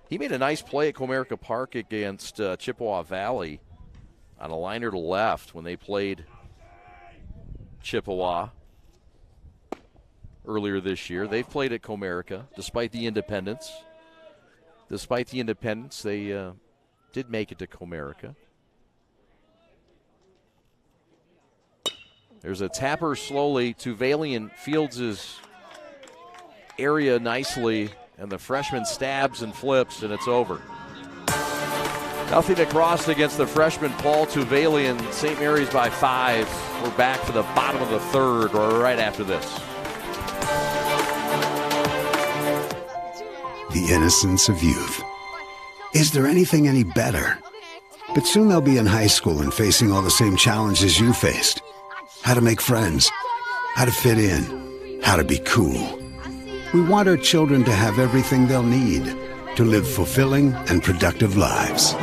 A: He made a nice play at Comerica Park against Chippewa Valley on a liner to left when they played Chippewa earlier this year. They've played at Comerica despite the independence. Despite the independence, they did make it to Comerica. There's a tapper slowly. Tuvalian fields his area nicely, and the freshman stabs and flips, and it's over. Nothing across against the freshman Paul Tuvalian. St. Mary's by 5. We're back for the bottom of the third right after this.
J: The innocence of youth. Is there anything any better? But soon they'll be in high school and facing all the same challenges you faced. How to make friends, how to fit in, how to be cool. We want our children to have everything they'll need to live fulfilling and productive lives.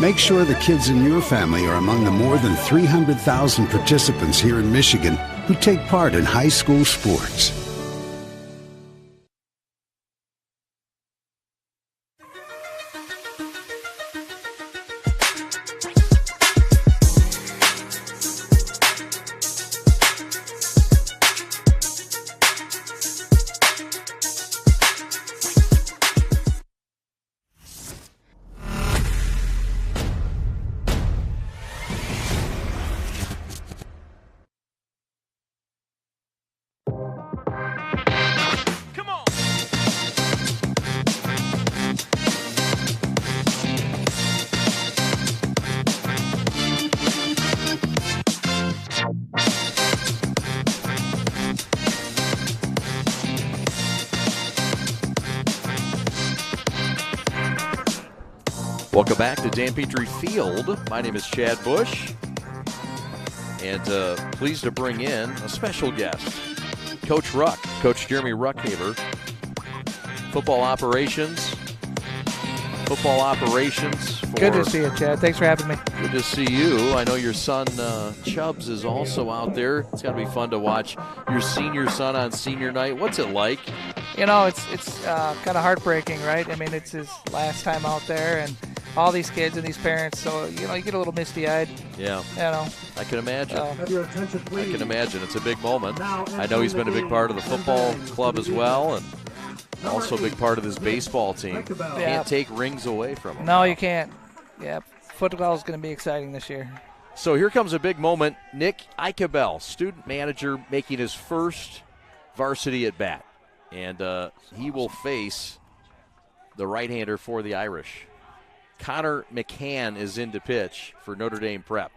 J: Make sure the kids in your family are among the more than 300,000 participants here in Michigan who take part in high school sports.
A: Welcome back to Dan Petrie Field. My name is Chad Bush, and pleased to bring in a special guest, Coach Ruck, Coach Jeremy Ruckhaver, football operations, football operations.
K: Good to see you, Chad. Thanks for having me.
A: Good to see you. I know your son Chubbs is also out there. It's got to be fun to watch your senior son on senior night. What's it like?
K: You know, it's kind of heartbreaking, right? I mean, it's his last time out there, and all these kids and these parents, so, you know, you get a little misty-eyed.
A: Yeah.
K: You know.
A: I can imagine.
D: Have your attention, please.
A: I can imagine. It's a big moment. I know he's been a big part of the football club as well, and also a big part of his baseball team. Can't take rings away from him.
K: No, you can't. Yeah, football is going to be exciting this year.
A: So here comes a big moment. Nick Eichabel, student manager, making his first varsity at bat. And he will face the right-hander for the Irish. Connor McCann is in to pitch for Notre Dame Prep.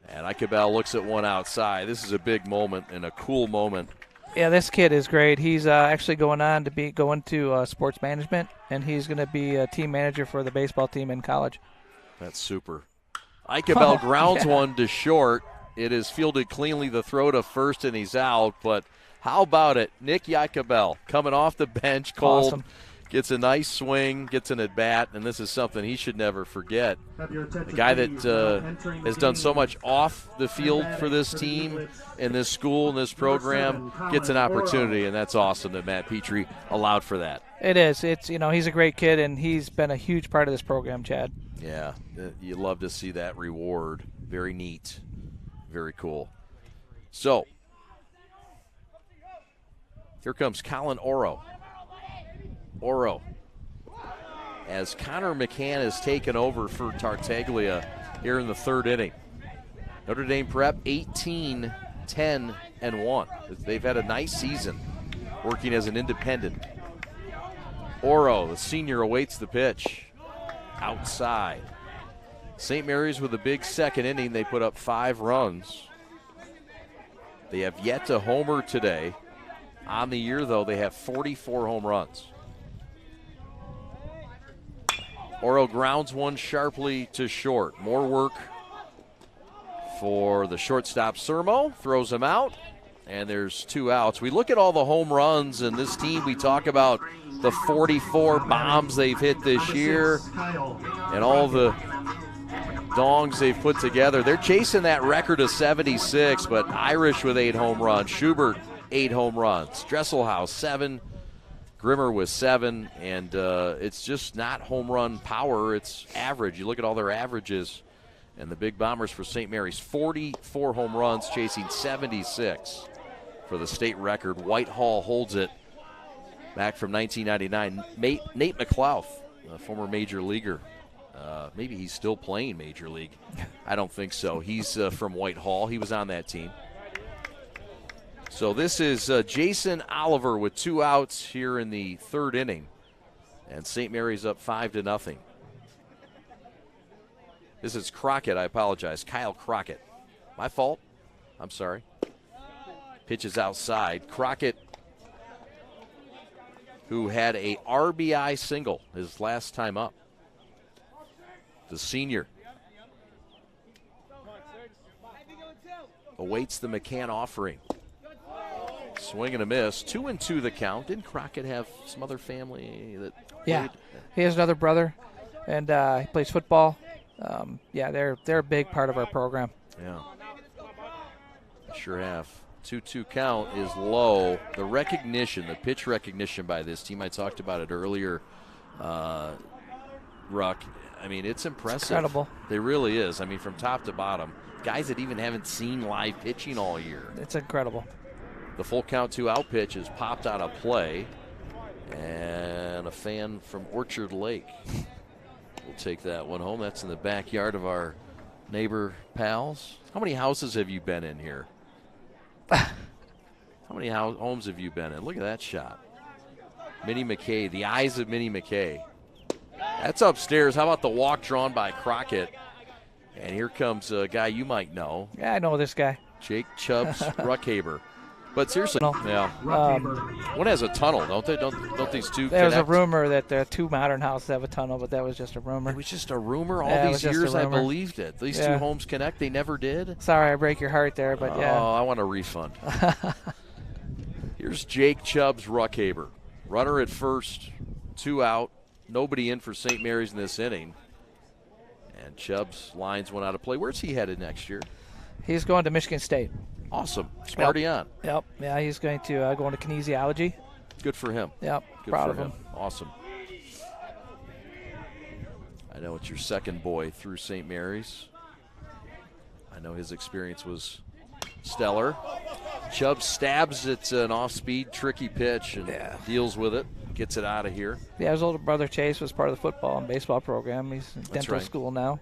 A: And Eichabel looks at one outside. This is a big moment and a cool moment.
K: Yeah, this kid is great. He's actually going to sports management, and he's going to be a team manager for the baseball team in college.
A: That's super. Eichabel grounds one to short. It is fielded cleanly, the throw to first, and he's out. But how about it? Nick Eichabel coming off the bench cold.
K: Awesome.
A: Gets a nice swing, gets an at-bat, and this is something he should never forget. The guy that has done so much off the field for this team and this school and this program gets an opportunity, and that's awesome that Matt Petrie allowed for that.
K: It is. It's, you know, he's a great kid, and he's been a huge part of this program, Chad.
A: Yeah, you love to see that reward. Very neat. Very cool. So, here comes Colin Oro. As Connor McCann has taken over for Tartaglia here in the third inning. Notre Dame Prep 18, 10, and 1. They've had a nice season working as an independent. Oro, the senior, awaits the pitch. Outside. St. Mary's with a big second inning. They put up 5 runs. They have yet to homer today. On the year, though, they have 44 home runs. Oro grounds one sharply to short. More work for the shortstop, Sermo. Throws him out, and there's 2 outs. We look at all the home runs, and this team, we talk about the 44 bombs they've hit this year and all the dongs they've put together. They're chasing that record of 76, but Irish with 8 home runs. Schubert, 8 home runs. Dresselhaus, 7. Grimmer with 7, and it's just not home run power. It's average. You look at all their averages, and the Big Bombers for St. Mary's, 44 home runs, chasing 76 for the state record. Whitehall holds it back from 1999. Nate McLeod, a former major leaguer. Maybe he's still playing Major League. I don't think so. He's from Whitehall. He was on that team. So this is Jason Oliver with 2 outs here in the third inning. And St. Mary's up 5-0. This is Crockett. I apologize. Kyle Crockett. My fault. I'm sorry. Pitches outside. Crockett, who had a RBI single his last time up. The senior awaits the McCann offering. Swing and a miss. 2-2 the count. Didn't Crockett have some other family that played?
K: He has another brother, and he plays football. They're a big part of our program.
A: Yeah, sure have. 2-2 count is low. The recognition, the pitch recognition by this team, I talked about it earlier, Ruck. I mean, it's impressive.
K: Incredible.
A: It really is. I mean, from top to bottom. Guys that even haven't seen live pitching all year.
K: It's incredible.
A: The full count 2-out pitch is popped out of play. And a fan from Orchard Lake will take that one home. That's in the backyard of our neighbor pals. How many houses have you been in here? How many homes have you been in? Look at that shot. Minnie McKay, the eyes of Minnie McKay. That's upstairs. How about the walk drawn by Crockett? And here comes a guy you might know.
K: Yeah, I know this guy.
A: Jake Chubbs Ruckhaber. But seriously,
K: No.
A: yeah. One has a tunnel, don't they? Don't these two
K: There's
A: connect?
K: a rumor that there are 2 modern houses that have a tunnel, but that was just a rumor.
A: It was just a rumor? All
K: Yeah, it
A: these
K: was just a
A: years I
K: rumor.
A: believed it. These
K: Yeah.
A: 2 homes connect. They never did?
K: Sorry, I break your heart there, but yeah.
A: Oh, I want a refund. Here's Jake Chubbs Ruckhaber. Runner at first, 2 out. nobody in for St. Mary's in this inning. And Chubb's lines went out of play. Where's he headed next year?
K: He's going to Michigan State.
A: Awesome. Smarty on.
K: Yep. Yeah, he's going to go into kinesiology.
A: Good for him.
K: Yep.
A: Good
K: Proud
A: for
K: of him.
A: Awesome. I know it's your second boy through St. Mary's. I know his experience was stellar. Chubb stabs at an off-speed, tricky pitch and deals with it, gets it out of here.
K: Yeah, his older brother Chase was part of the football and baseball program. He's in dental school now.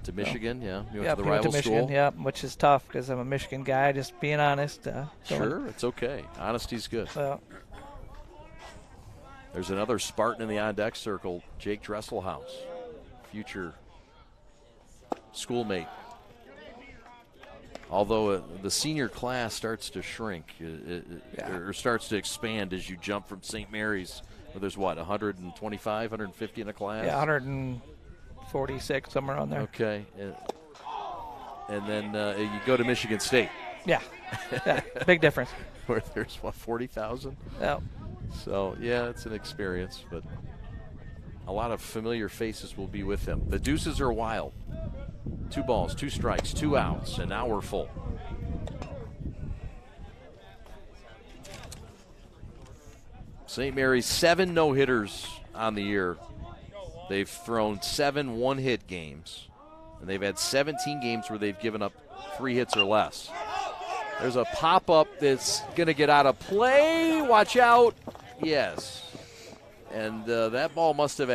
A: To Michigan,
K: He
A: went to the
K: went
A: rival
K: to Michigan,
A: school.
K: yeah, which is tough because I'm a Michigan guy, just being honest.
A: Sure, it's okay. Honesty's good.
K: Yeah.
A: There's another Spartan in the on-deck circle, Jake Dresselhaus, future schoolmate. Although the senior class starts to shrink, or starts to expand as you jump from St. Mary's, where there's 125, 150 in a class?
K: Yeah, 146, somewhere around there.
A: Okay. And then you go to Michigan State.
K: Yeah, big difference.
A: Where there's, 40,000?
K: Yeah.
A: So, yeah, it's an experience, but a lot of familiar faces will be with him. The deuces are wild. 2 balls, 2 strikes, 2 outs, and now we're full. St. Mary's 7 no-hitters on the year. They've thrown 7 one-hit games, and they've had 17 games where they've given up 3 hits or less. There's a pop-up that's going to get out of play. Watch out. Yes. And that ball must have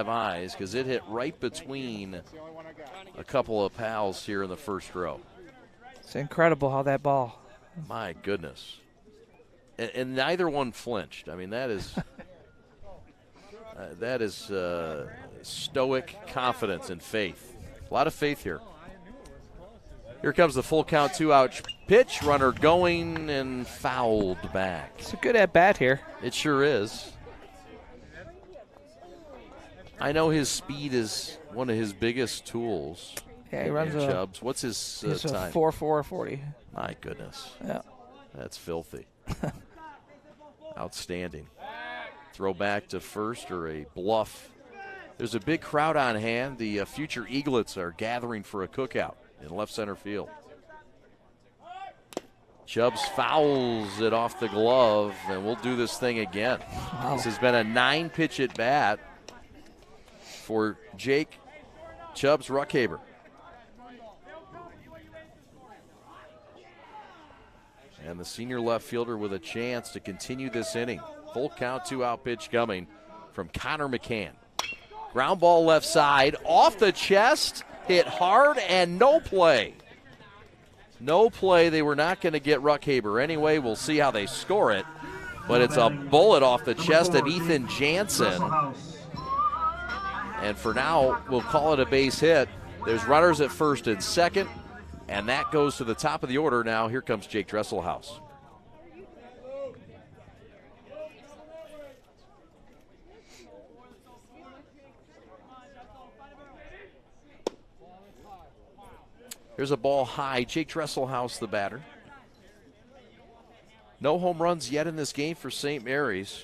A: eyes because it hit right between a couple of pals here in the first row.
K: It's incredible how that ball.
A: My goodness. And neither one flinched. I mean, that is stoic confidence and faith. A lot of faith here. Here comes the full count, 2-out pitch. Runner going and fouled back.
K: It's a good at-bat here.
A: It sure is. I know his speed is one of his biggest tools.
K: Yeah, he runs
A: Chubbs. What's his time?
K: 4.40.
A: My goodness.
K: Yeah.
A: That's filthy. Outstanding. Throw back to first or a bluff. There's a big crowd on hand. The future Eaglets are gathering for a cookout in left center field. Chubbs fouls it off the glove, and we'll do this thing again. Wow. This has been a 9-pitch at bat for Jake Chubbs Ruckhaber. And the senior left fielder with a chance to continue this inning. Full count, 2-out pitch coming from Connor McCann. Ground ball left side, off the chest, hit hard, and no play. No play. They were not going to get Ruckhaber anyway. We'll see how they score it. But it's a bullet off the chest of Ethan Jansen. And for now, we'll call it a base hit. There's runners at first and second, and that goes to the top of the order. Now here comes Jake Dresselhaus. Here's a ball high. Jake Dresselhaus, the batter. No home runs yet in this game for St. Mary's.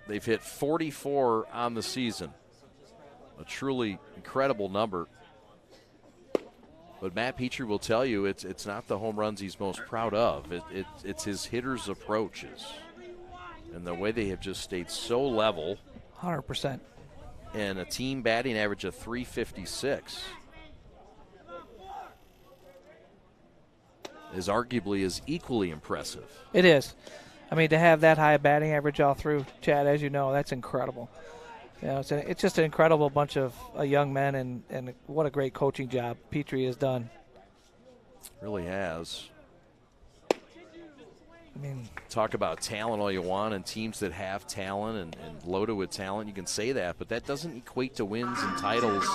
A: They've hit 44 on the season. A truly incredible number. But Matt Petrie will tell you it's not the home runs he's most proud of. It's his hitters' approaches. And the way they have just stayed so level.
K: 100%.
A: And a team batting average of .356. is arguably equally impressive.
K: It is. I mean, to have that high batting average all through, Chad, as you know, that's incredible. You know, it's just an incredible bunch of young men, and what a great coaching job Petrie has done.
A: Really has.
K: I mean,
A: talk about talent all you want, and teams that have talent and loaded with talent, you can say that, but that doesn't equate to wins and titles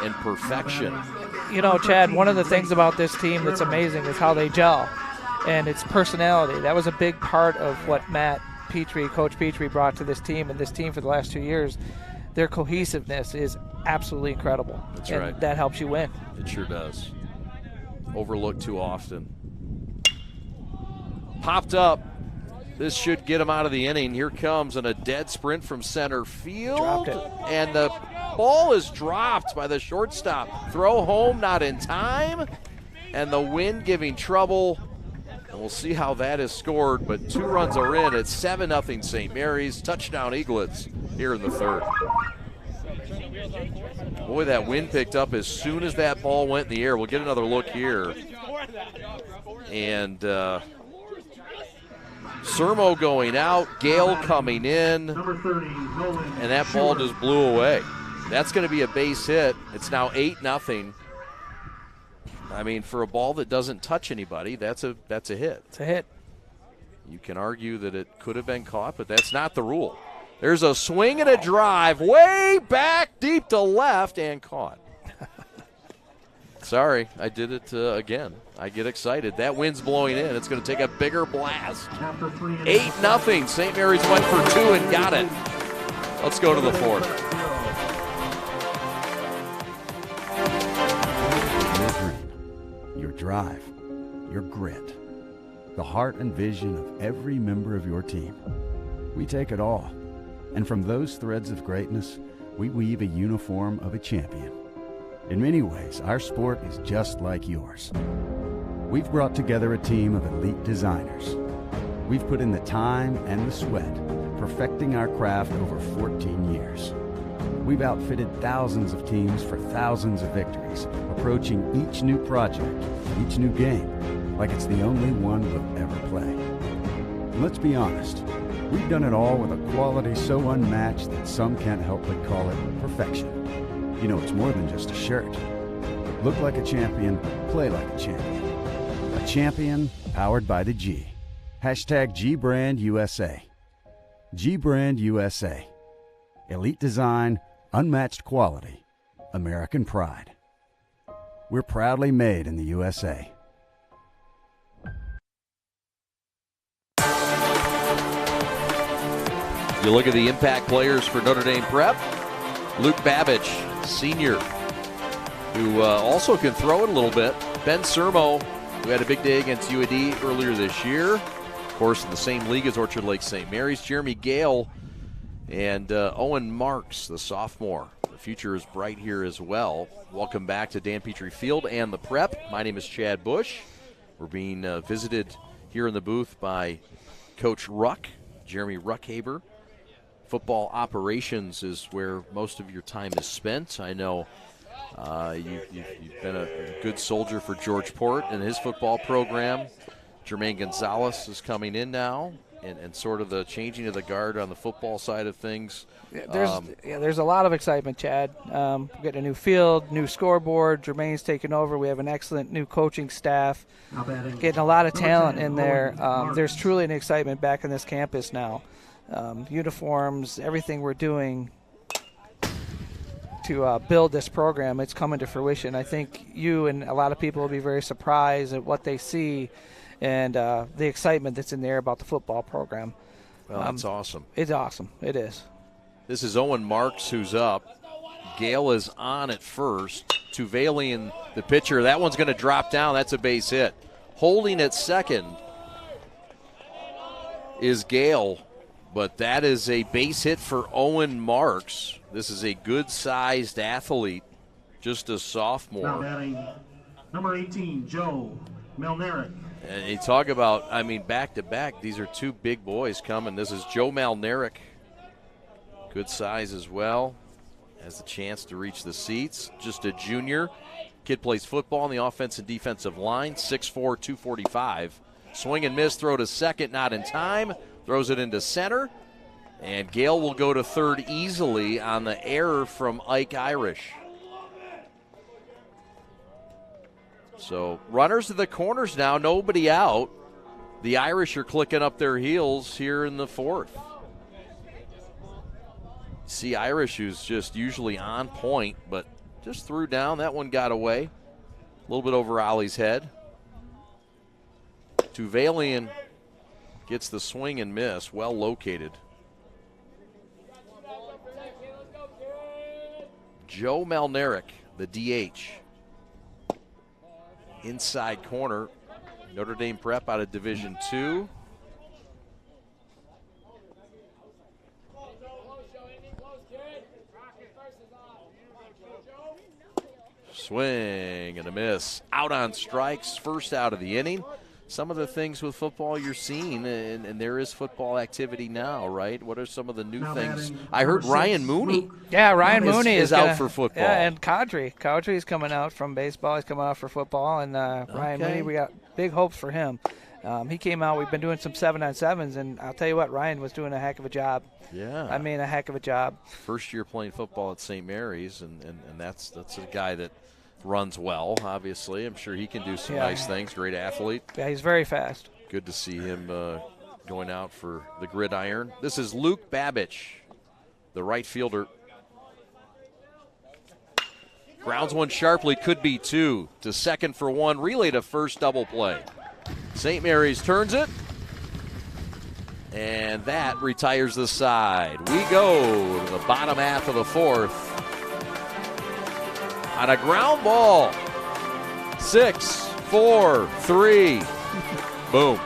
A: and perfection.
K: You know, Chad, one of the things about this team that's amazing is how they gel, and its personality. That was a big part of what Coach Petrie brought to this team, and this team for the last 2 years. Their cohesiveness is absolutely incredible.
A: That's
K: and
A: right.
K: That helps you win.
A: It sure does. Overlooked too often. Popped up. This should get him out of the inning. Here comes a dead sprint from center field.
K: Dropped it.
A: And the ball is dropped by the shortstop. Throw home, not in time. And the wind giving trouble. And we'll see how that is scored, but 2 runs are in. It's 7-0 St. Mary's. Touchdown Eaglets here in the 3rd. Boy, that wind picked up as soon as that ball went in the air. We'll get another look here. And Sermo going out, Gale coming in, and that ball just blew away. That's going to be a base hit. It's now 8-0. I mean, for a ball that doesn't touch anybody, that's a hit.
K: It's a hit.
A: You can argue that it could have been caught, but that's not the rule. There's a swing and a drive way back deep to left and caught. Sorry, I did it again. I get excited. That wind's blowing in. It's going to take a bigger blast. 8-0. St. Mary's went for 2 and got it. Let's go to the 4th.
B: Your dream, your drive, your grit, the heart and vision of every member of your team. We take it all. And from those threads of greatness, we weave a uniform of a champion. In many ways, our sport is just like yours. We've brought together a team of elite designers. We've put in the time and the sweat, perfecting our craft over 14 years. We've outfitted thousands of teams for thousands of victories, approaching each new project, each new game, like it's the only one we'll ever play. And let's be honest, we've done it all with a quality so unmatched that some can't help but call it perfection. You know, it's more than just a shirt. Look like a champion, play like a champion. A champion powered by the G. Hashtag GBrandUSA. GBrandUSA. Elite design, unmatched quality, American pride. We're proudly made in the USA.
A: You look at the impact players for Notre Dame Prep. Luke Babbage, senior, who also can throw it a little bit. Ben Sermo, who had a big day against UAD earlier this year. Of course, in the same league as Orchard Lake St. Mary's. Jeremy Gale and Owen Marks, the sophomore. The future is bright here as well. Welcome back to Dan Petrie Field and the Prep. My name is Chad Bush. We're being visited here in the booth by Coach Ruck, Jeremy Ruckhaber. Football operations is where most of your time is spent. I know you've been a good soldier for George Port and his football program. Jermaine Gonzalez is coming in now, and sort of the changing of the guard on the football side of things.
K: There's a lot of excitement, Chad. We're getting a new field, new scoreboard. Jermaine's taking over. We have an excellent new coaching staff. Getting a lot of talent in there. There's truly an excitement back in this campus now. Uniforms, everything we're doing to build this program, it's coming to fruition. I think you and a lot of people will be very surprised at what they see and the excitement that's in there about the football program.
A: Well, that's awesome.
K: It's awesome. It is.
A: This is Owen Marks who's up. Gale is on at first. Tuvalian, the pitcher, that one's going to drop down. That's a base hit. Holding at second is Gale. But that is a base hit for Owen Marks. This is a good-sized athlete, just a sophomore.
D: Now batting number 18, Joe Melnerick.
A: And you talk about, I mean, back-to-back, these are 2 big boys coming. This is Joe Melnerick, good size as well. Has the chance to reach the seats. Just a junior. Kid plays football on the offense and defensive line, 6'4", 245. Swing and miss, throw to second, not in time. Throws it into center, and Gale will go to third easily on the error from Ike Irish. So runners to the corners now, nobody out. The Irish are clicking up their heels here in the 4th. See Irish, who's just usually on point, but just threw down. That one got away. A little bit over Ollie's head. Tuvalian gets the swing and miss, well located. Joe Melnerick, the DH. Inside corner, Notre Dame Prep out of Division II. Swing and a miss. Out on strikes, first out of the inning. Some of the things with football you're seeing, and there is football activity now, right? What are some of the new things? I heard Ryan Mooney.
K: Yeah, Ryan Mooney
A: is out for football.
K: Yeah, and Kadri is coming out from baseball. He's coming out for football, and Ryan Mooney, we got big hopes for him. He came out. We've been doing some 7-on-7s, and I'll tell you what, Ryan was doing a heck of a job.
A: Yeah,
K: I mean, a heck of a job.
A: First year playing football at St. Mary's, and that's a guy that runs well, obviously. I'm sure he can do some nice things. Great athlete.
K: Yeah, he's very fast.
A: Good to see him going out for the gridiron. This is Luke Babich, the right fielder. Grounds one sharply, could be two. To second for one, relay to first, double play. St. Mary's turns it, and that retires the side. We go to the bottom half of the fourth. On a ground ball. 6, 4, 3. Boom.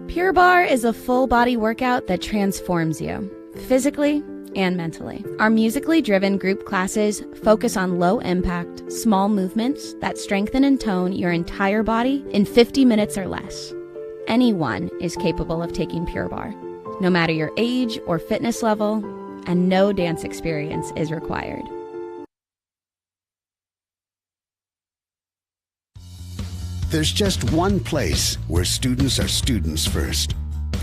L: Pure Barre is a full-body workout that transforms you, physically and mentally. Our musically driven group classes focus on low-impact, small movements that strengthen and tone your entire body in 50 minutes or less. Anyone is capable of taking Pure Barre, no matter your age or fitness level, and no dance experience is required.
J: There's just one place where students are students first,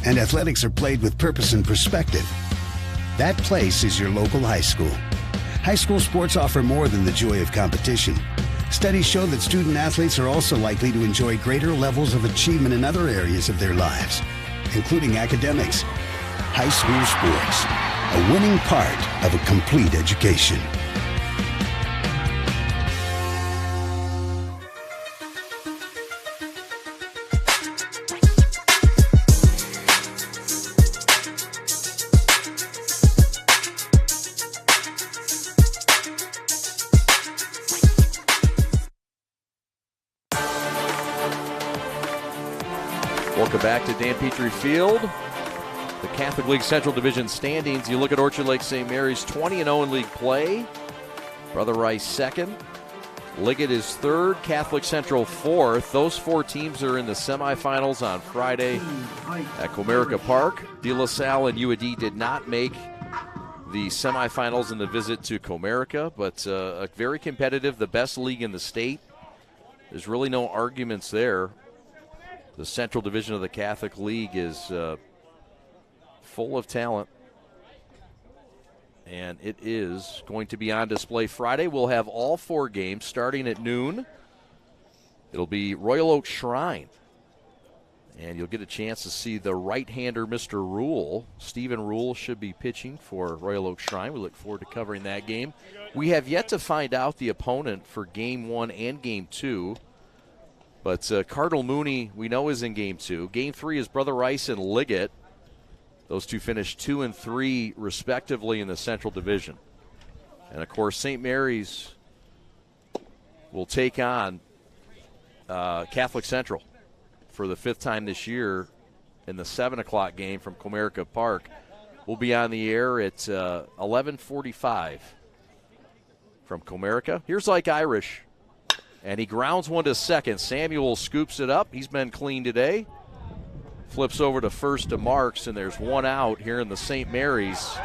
J: and athletics are played with purpose and perspective. That place is your local high school. High school sports offer more than the joy of competition. Studies show that student athletes are also likely to enjoy greater levels of achievement in other areas of their lives, including academics. High school sports, a winning part of a complete education.
A: Welcome back to Dan Petrie Field. The Catholic League Central Division standings. You look at Orchard Lake St. Mary's 20-0 in league play. Brother Rice second. Liggett is third. Catholic Central fourth. Those four teams are in the semifinals on Friday at Comerica Park. De La Salle and UAD did not make the semifinals in the visit to Comerica, but a very competitive, the best league in the state. There's really no arguments there. The Central Division of the Catholic League is full of talent, and it is going to be on display Friday. We'll have all four games starting at noon. It'll be Royal Oak Shrine, and you'll get a chance to see the right-hander, Mr. Rule. Stephen Rule should be pitching for Royal Oak Shrine. We look forward to covering that game. We have yet to find out the opponent for Game 1 and Game 2. But Cardinal Mooney, we know, is in Game 2. Game 3 is Brother Rice and Liggett. Those two finished 2 and 3, respectively, in the Central Division. And, of course, St. Mary's will take on Catholic Central for the 5th time this year in the 7 o'clock game from Comerica Park. We'll be on the air at 11:45 from Comerica. Here's Like Irish. And he grounds one to second. Samuel scoops it up. He's been clean today. Flips over to first to Marks, and there's one out here in the St. Mary's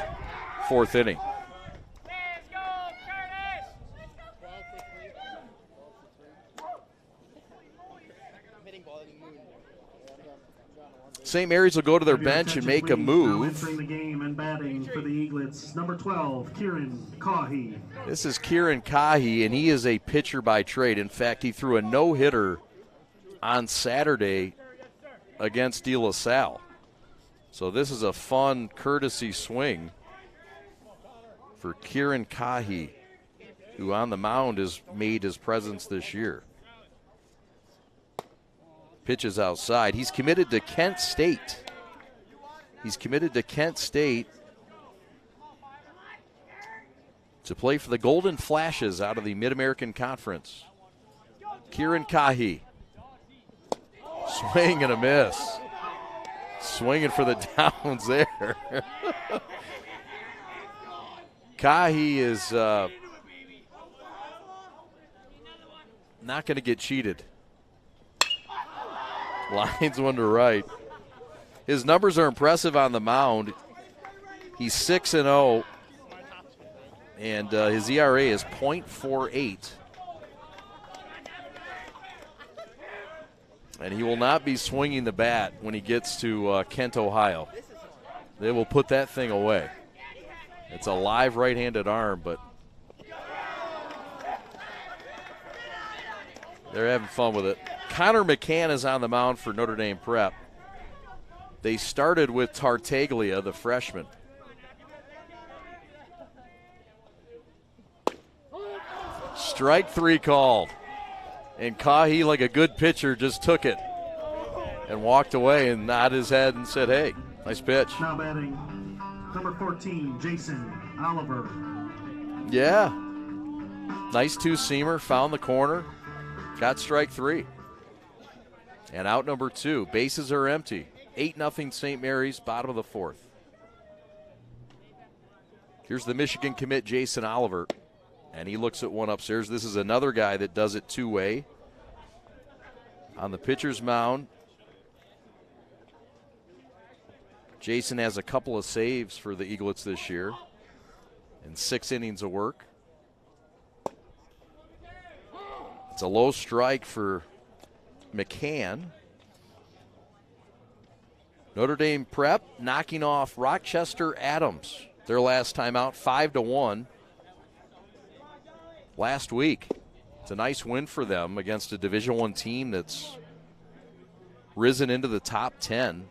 A: 4th inning. St. Mary's will go to their bench and make a move.
D: Entering the game and batting for the Eaglets, number 12, Kieran Cahy.
A: This is Kieran Cahy, and he is a pitcher by trade. In fact, he threw a no-hitter on Saturday against De La Salle. So this is a fun courtesy swing for Kieran Cahy, who on the mound has made his presence this year. Pitches outside. He's committed to Kent State. To play for the Golden Flashes out of the Mid-American Conference. Kieran Cahy Swing and a miss. Swinging for the downs there. Kahi is not going to get cheated. Lines one to right. His numbers are impressive on the mound. He's 6-0, and his ERA is .48. And he will not be swinging the bat when he gets to Kent, Ohio. They will put that thing away. It's a live right-handed arm, but they're having fun with it. Connor McCann is on the mound for Notre Dame Prep. They started with Tartaglia, the freshman. Strike 3 called. And Kahi, like a good pitcher, just took it and walked away and nodded his head and said, hey, nice pitch.
D: Now batting number 14, Jason Oliver.
A: Yeah. Nice two-seamer, found the corner, got strike 3. And out number 2, bases are empty. 8-0 St. Mary's, bottom of the 4th. Here's the Michigan commit, Jason Oliver. And he looks at one upstairs. This is another guy that does it two-way. On the pitcher's mound, Jason has a couple of saves for the Eaglets this year and 6 innings of work. It's a low strike for McCann. Notre Dame Prep knocking off Rochester Adams their last time out, 5-1. Last week. It's a nice win for them against a Division I team that's risen into the top 10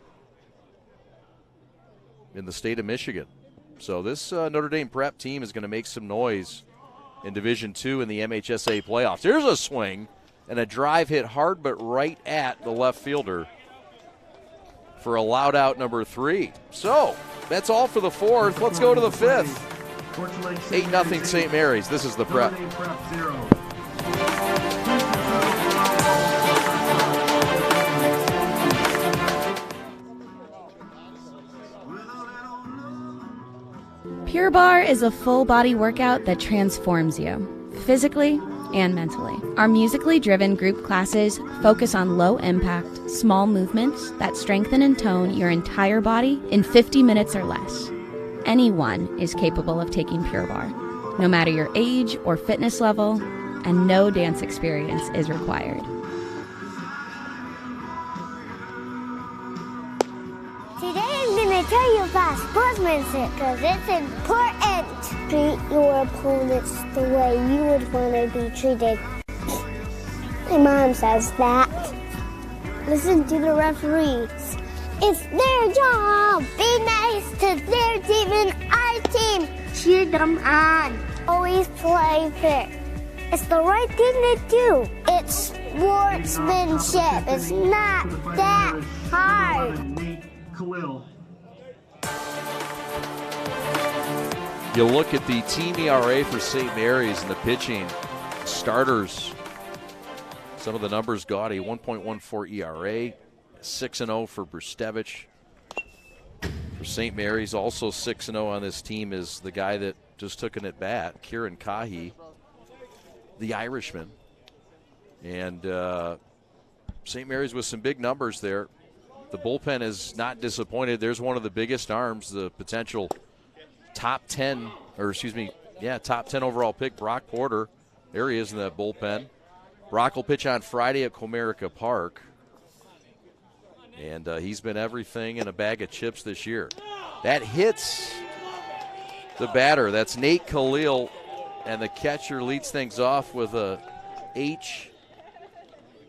A: in the state of Michigan. So this Notre Dame Prep team is going to make some noise in Division II in the MHSA playoffs. There's a swing and a drive hit hard but right at the left fielder for a loud out number 3. So that's all for the 4th. Let's go to the 5th. 8-0 St. Mary's. This is the Prep.
L: Pure Barre is a full body workout that transforms you, physically and mentally. Our musically driven group classes focus on low impact, small movements that strengthen and tone your entire body in 50 minutes or less. Anyone is capable of taking Pure Barre, no matter your age or fitness level, and no dance experience is required.
M: Today I'm going to tell you about sportsmanship because it's important. Treat your opponents the way you would want to be treated. My mom says that. Listen to the referees. It's their job. Be nice to their team and our team. Cheer them on. Always play fair. It's the right thing to do. It's sportsmanship. It's not that hard.
A: You look at the team ERA for St. Mary's and the pitching starters. Some of the numbers gaudy. 1.14 ERA. 6-0 for Brustevich. For St. Mary's, also 6-0 on this team is the guy that just took an at-bat, Kieran Kahi, the Irishman. And St. Mary's with some big numbers there. The bullpen is not disappointed. There's one of the biggest arms, the potential top 10 overall pick, Brock Porter. There he is in that bullpen. Brock will pitch on Friday at Comerica Park. And he's been everything in a bag of chips this year. That hits the batter. That's Nate Khalil. And the catcher leads things off with a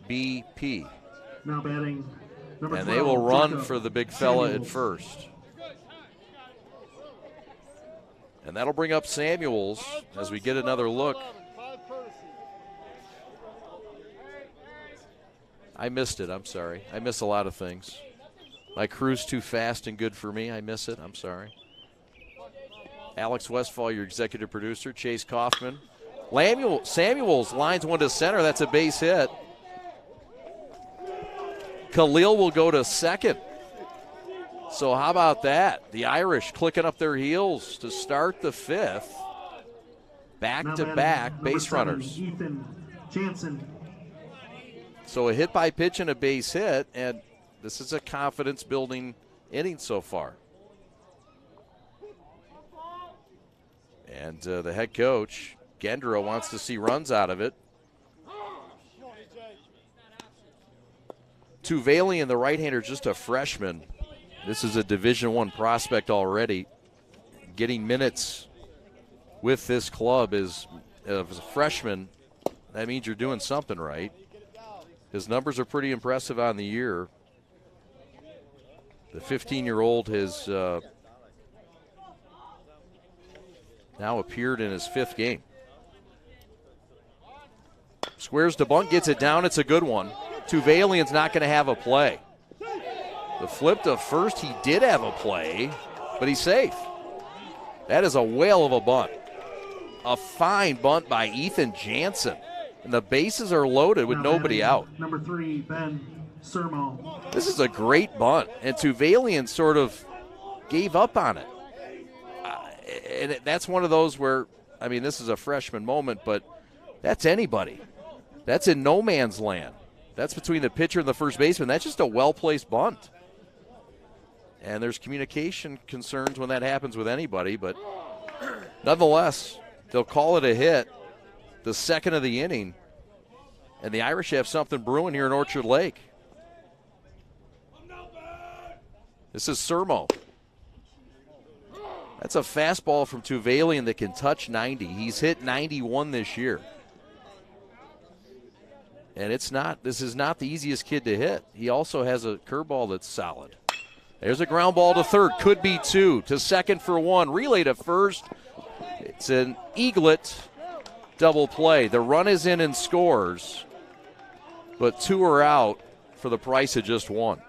A: HBP.
D: Now batting number 12,
A: and they will run
D: Jacob
A: for the big fella
D: Samuels.
A: at first. And that'll bring up Samuels as we get another look. I missed it. I'm sorry. I miss a lot of things. My crew's too fast and good for me. I miss it. I'm sorry. Alex Westfall, your executive producer. Chase Kaufman. Samuels lines one to center. That's a base hit. Khalil will go to second. So how about that? The Irish clicking up their heels to start the fifth. Back-to-back base runners.
D: Ethan Jansen.
A: So a hit by pitch and a base hit, and this is a confidence-building inning so far. And the head coach, Gendro, wants to see runs out of it. Tuvalian, the right-hander, just a freshman. This is a Division I prospect already. Getting minutes with this club as a freshman, that means you're doing something right. His numbers are pretty impressive on the year. The 15-year-old has now appeared in his fifth game. Squares to bunt, gets it down. It's a good one. Tuvalian's not going to have a play. The flip to first, he did have a play, but he's safe. That is a whale of a bunt. A fine bunt by Ethan Jansen. And the bases are loaded with nobody out.
D: Number 3, Ben Sermo.
A: This is a great bunt, and Tuvalian sort of gave up on it. And that's one of those where, I mean, this is a freshman moment, but that's anybody. That's in no man's land. That's between the pitcher and the first baseman. That's just a well-placed bunt. And there's communication concerns when that happens with anybody, but nonetheless, they'll call it a hit, the second of the inning, and the Irish have something brewing here in Orchard Lake. This is Sermo. That's a fastball from Tuvalian that can touch 90. He's hit 91 this year. And this is not the easiest kid to hit. He also has a curveball that's solid. There's a ground ball to third, could be two, to second for one, relay to first. It's an Eaglet double play. The run is in and scores, but two are out for the price of just one.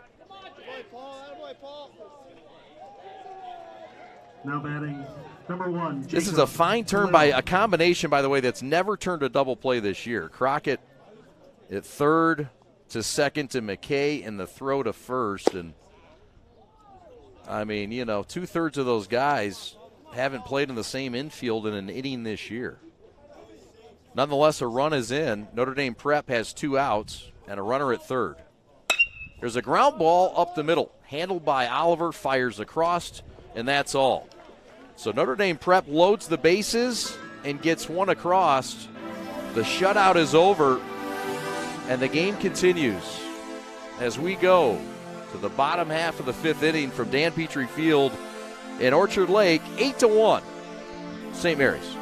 D: Now batting, number 1.
A: This is a fine turn by a combination, by the way, that's never turned a double play this year. Crockett at third to second to McKay, and the throw to first. And I mean, 2/3 of those guys haven't played in the same infield in an inning this year. Nonetheless, a run is in. Notre Dame Prep has 2 outs and a runner at third. There's a ground ball up the middle, handled by Oliver, fires across, and that's all. So Notre Dame Prep loads the bases and gets one across. The shutout is over, and the game continues as we go to the bottom half of the fifth inning from Dan Petrie Field in Orchard Lake, 8-1, St. Mary's.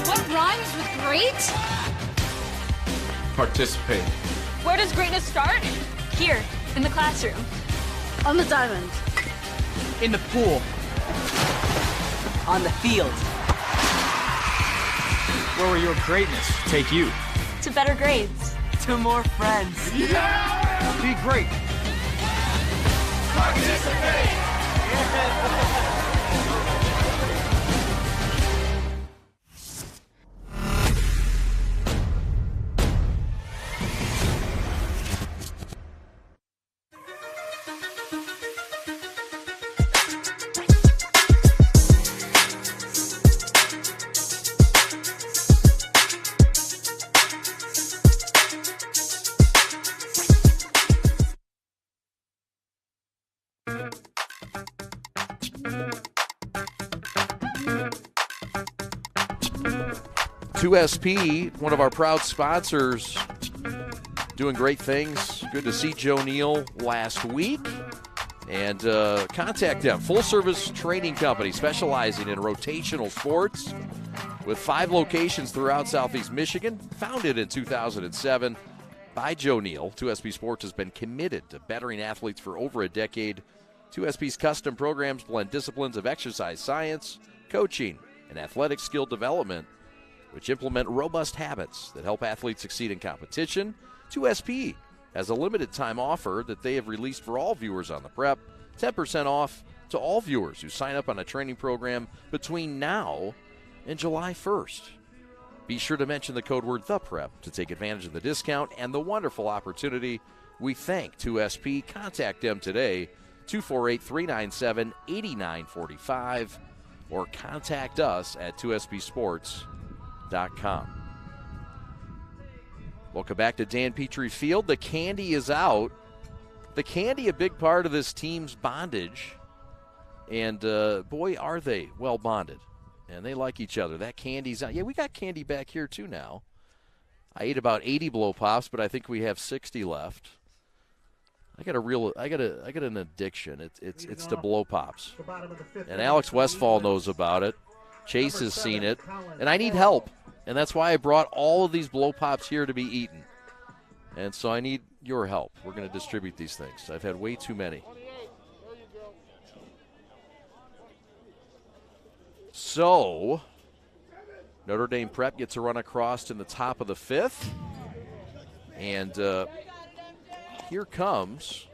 N: What rhymes with great?
O: Participate.
N: Where does greatness start? Here, in the classroom. On the diamond.
E: In the pool.
P: On the field.
O: Where will your greatness take you?
N: To better grades.
P: To more friends.
O: Yeah! Be great.
I: Participate.
A: 2SP, one of our proud sponsors, doing great things. Good to see Joe Neal last week. And contact them. Full-service training company specializing in rotational sports with 5 locations throughout Southeast Michigan. Founded in 2007 by Joe Neal, 2SP Sports has been committed to bettering athletes for over a decade. 2SP's custom programs blend disciplines of exercise science, coaching, and athletic skill development, which implement robust habits that help athletes succeed in competition. 2SP has a limited time offer that they have released for all viewers on the Prep, 10% off to all viewers who sign up on a training program between now and July 1st. Be sure to mention the code word THEPREP to take advantage of the discount and the wonderful opportunity. We thank 2SP. Contact them today, 248-397-8945, or contact us at 2spsports.com. Welcome back to Dan Petrie Field. The candy is out. The candy, a big part of this team's bondage. And, boy, are they well bonded. And they like each other. That candy's out. Yeah, we got candy back here, too, now. I ate about 80 blow pops, but I think we have 60 left. I got an addiction. It's to blow pops. And Alex Westfall knows about it. Chase has seen it. And I need help. And that's why I brought all of these blow pops here to be eaten. And so I need your help. We're going to distribute these things. I've had way too many. So, Notre Dame Prep gets a run across in the top of the fifth. And here comes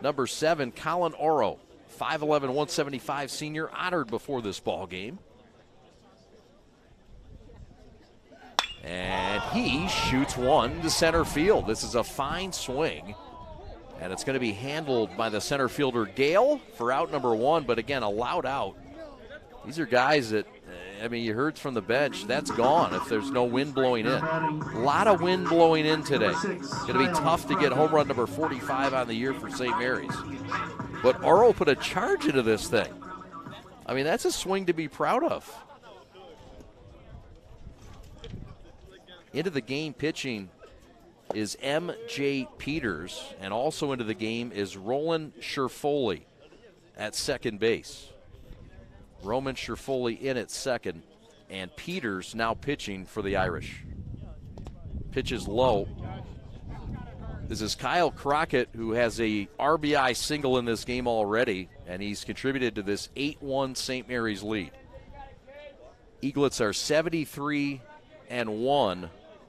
A: number 7, Colin Oro, 5'11", 175 senior, honored before this ball game. And he shoots one to center field. This is a fine swing. And it's going to be handled by the center fielder, Gale, for out number 1. But again, allowed out. These are guys that, you heard from the bench, that's gone if there's no wind blowing in. A lot of wind blowing in today. It's going to be tough to get home run number 45 on the year for St. Mary's. But Oro put a charge into this thing. That's a swing to be proud of. Into the game pitching is M.J. Peters, and also into the game is Roland Sherfoley at second base. Roman Sherfoley in at second, and Peters now pitching for the Irish. Pitches low. This is Kyle Crockett, who has a RBI single in this game already, and he's contributed to this 8-1 St. Mary's lead. Eaglets are 73-1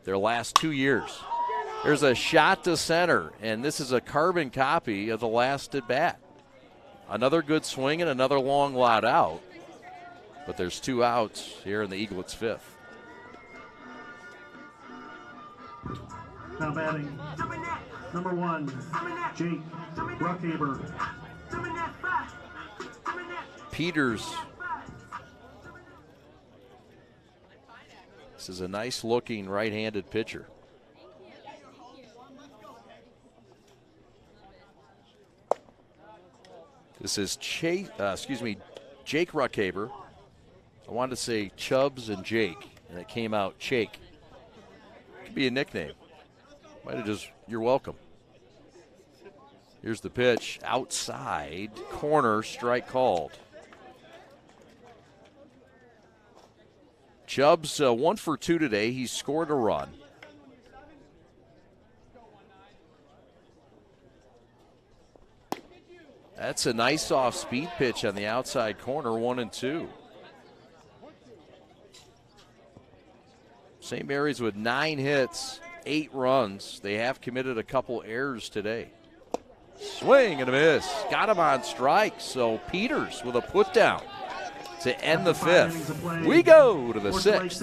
A: their last 2 years. There's a shot to center, and this is a carbon copy of the last at bat. Another good swing and another long lot out, but there's 2 outs here in the Eaglets' fifth.
D: Now batting, number 1, Jake Ruckhaber.
A: Peters. This is a nice-looking right-handed pitcher. This is Jake Ruckhaber. I wanted to say Chubbs and Jake, and it came out Chake. Could be a nickname. Might have just, you're welcome. Here's the pitch. Outside corner, strike called. Chubbs 1 for 2 today. He scored a run. That's a nice off-speed pitch on the outside corner, 1-2. St. Mary's with 9 hits, 8 runs. They have committed a couple errors today. Swing and a miss. Got him on strike, so Peters with a put down to end the fifth. We go to the 6th.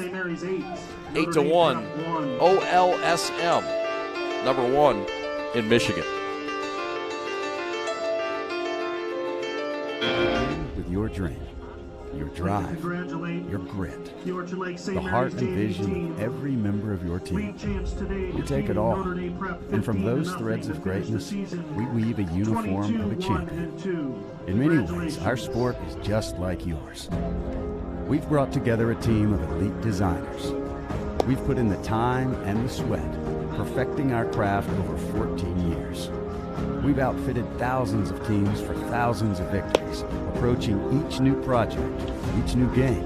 A: 8-1, OLSM, number 1 in Michigan.
B: With your dream, your drive, your grit, the heart and vision of every member of your team. We take it all, and from those threads of greatness, we weave a uniform of a champion. In many ways, our sport is just like yours. We've brought together a team of elite designers. We've put in the time and the sweat, perfecting our craft over 14 years. We've outfitted thousands of teams for thousands of victories, approaching each new project, each new game,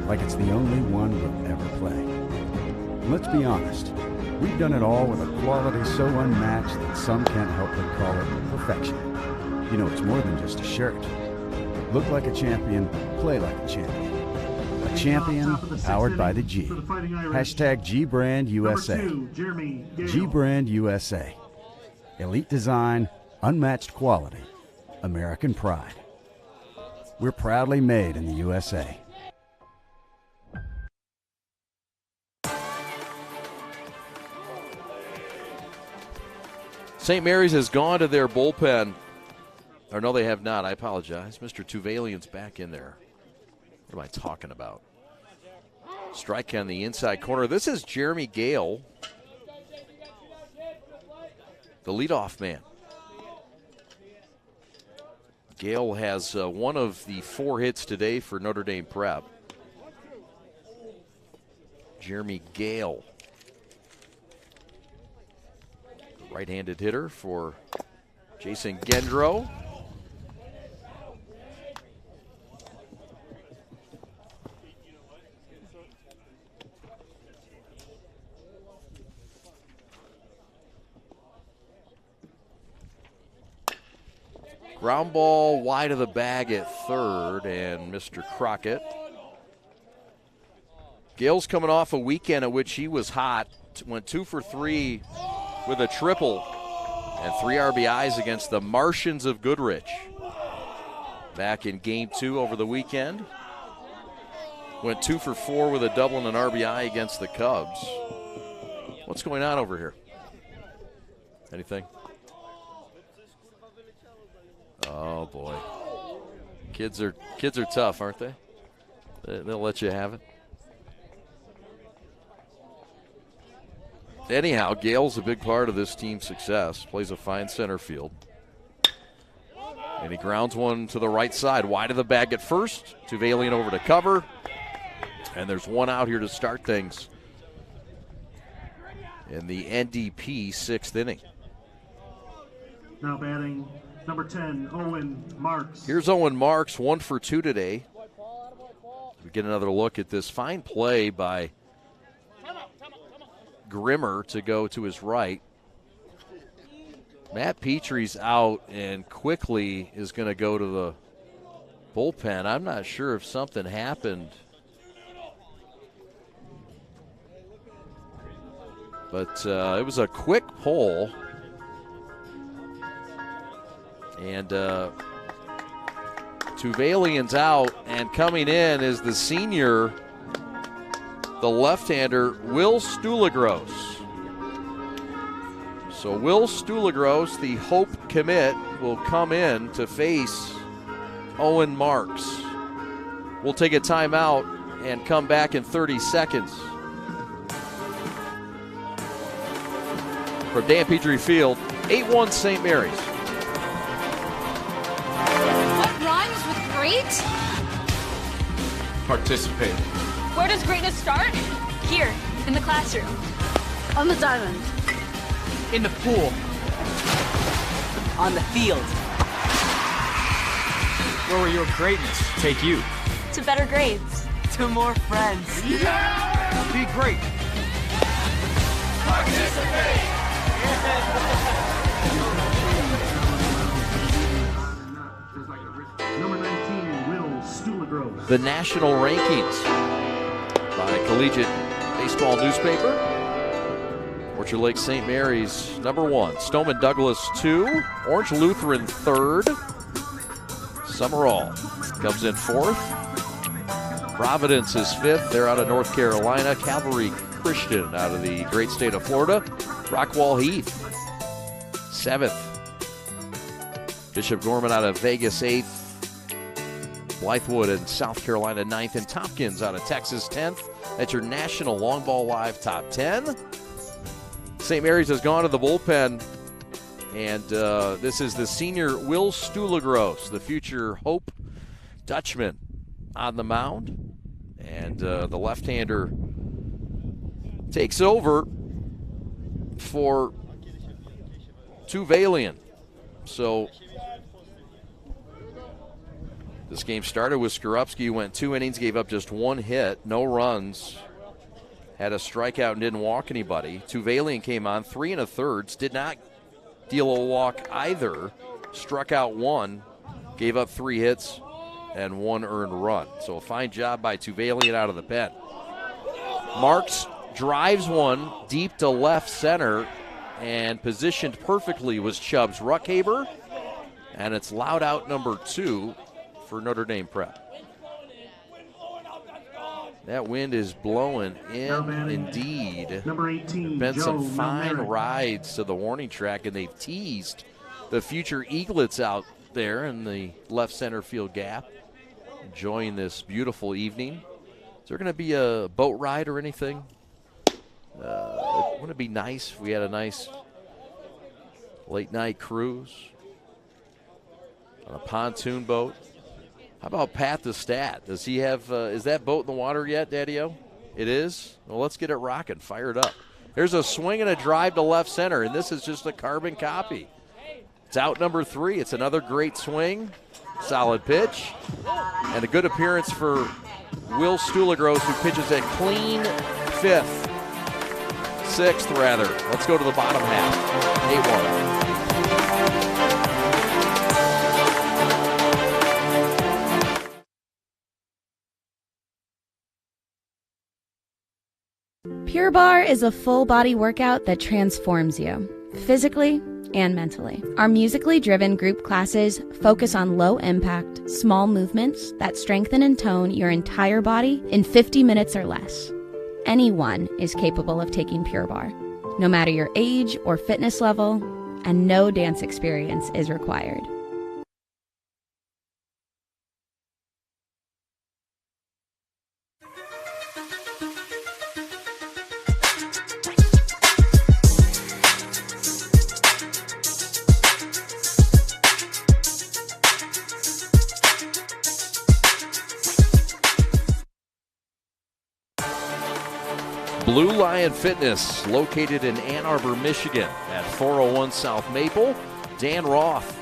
B: like it's the only one we'll ever play. And let's be honest, we've done it all with a quality so unmatched that some can't help but call it perfection. You know, it's more than just a shirt. Look like a champion, play like a champion. A champion powered by the G. Hashtag GBrandUSA. GBrandUSA. Elite design, unmatched quality, American pride. We're proudly made in the USA.
A: St. Mary's has gone to their bullpen. Or no, they have not. I apologize. Mr. Tuvalian's back in there. What am I talking about? Strike on the inside corner. This is Jeremy Gale, the leadoff man. Gale has one of the 4 hits today for Notre Dame Prep. Jeremy Gale, right-handed hitter for Jason Gendro. Ground ball wide of the bag at third, and Mr. Crockett. Gale's coming off a weekend at which he was hot. Went 2 for 3 with a triple and 3 RBIs against the Martians of Goodrich. Back in Game 2 over the weekend. Went 2 for 4 with a double and an RBI against the Cubs. What's going on over here? Anything? Oh boy, kids are tough, aren't they? They'll let you have it. Anyhow, Gale's a big part of this team's success. Plays a fine center field, and he grounds one to the right side, wide of the bag at first. Tuvalian over to cover, and there's one out here to start things in the NDP 6th inning.
D: Now batting, number 10, Owen Marks.
A: Here's Owen Marks, 1 for 2 today. We get another look at this fine play by Grimmer to go to his right. Matt Petrie's out and quickly is going to go to the bullpen. I'm not sure if something happened, but it was a quick pull. And Tuvalian's out, and coming in is the senior, the left-hander, Will Stulegros. So Will Stulegros, the Hope commit, will come in to face Owen Marks. We'll take a timeout and come back in 30 seconds. From Dan Petrie Field, 8-1 St. Mary's.
N: Great?
O: Participate.
N: Where does greatness start? Here, in the classroom.
P: On the diamond.
E: In the pool.
P: On the field.
O: Where will your greatness take you?
N: To better grades.
P: To more friends.
O: Yeah! Be great.
I: Participate!
D: Number 19, Will Stulegros.
A: The national rankings by Collegiate Baseball Newspaper. Orchard Lake St. Mary's, number 1. Stoneman Douglas, 2. Orange Lutheran, 3rd. Summerall comes in 4th. Providence is 5th. They're out of North Carolina. Calvary Christian out of the great state of Florida. Rockwall Heath, 7th. Bishop Gorman out of Vegas, 8th. Blythewood in South Carolina, 9th. And Tompkins out of Texas, 10th. That's your National Long Ball Live Top 10. St. Mary's has gone to the bullpen, and this is the senior Will Stulegros, the future Hope Dutchman, on the mound. And the left-hander takes over for Tuvalian. So this game started with Skorupski, went 2 innings, gave up just 1 hit, no runs, had a strikeout and didn't walk anybody. Tuvalian came on 3 1/3, did not deal a walk either, struck out 1, gave up 3 hits and 1 earned run. So a fine job by Tuvalian out of the pen. Marks drives one deep to left center, and positioned perfectly was Chubbs Ruckhaber, and it's loud out number 2 for Notre Dame Prep. That wind is blowing in, indeed.
D: Number 18,
A: Been
D: Joe
A: some fine
D: Melnick.
A: rides to the warning track, and they've teased the future Eaglets out there in the left center field gap, enjoying this beautiful evening. Is there going to be a boat ride or anything? Wouldn't it be nice if we had a nice late-night cruise on a pontoon boat? How about Pat the Stat? Does he have, is that boat in the water yet, Daddy-O? It is? Well, let's get it rocking. Fire it up. There's a swing and a drive to left center, and this is just a carbon copy. It's out number 3. It's another great swing. Solid pitch. And a good appearance for Will Stulegros, who pitches a clean 6th rather. Let's go to the bottom half. 8-1.
L: Pure Barre is a full body workout that transforms you, physically and mentally. Our musically driven group classes focus on low impact, small movements that strengthen and tone your entire body in 50 minutes or less. Anyone is capable of taking Pure Barre, no matter your age or fitness level, and no dance experience is required.
A: Blue Lion Fitness, located in Ann Arbor, Michigan, at 401 South Maple. Dan Roth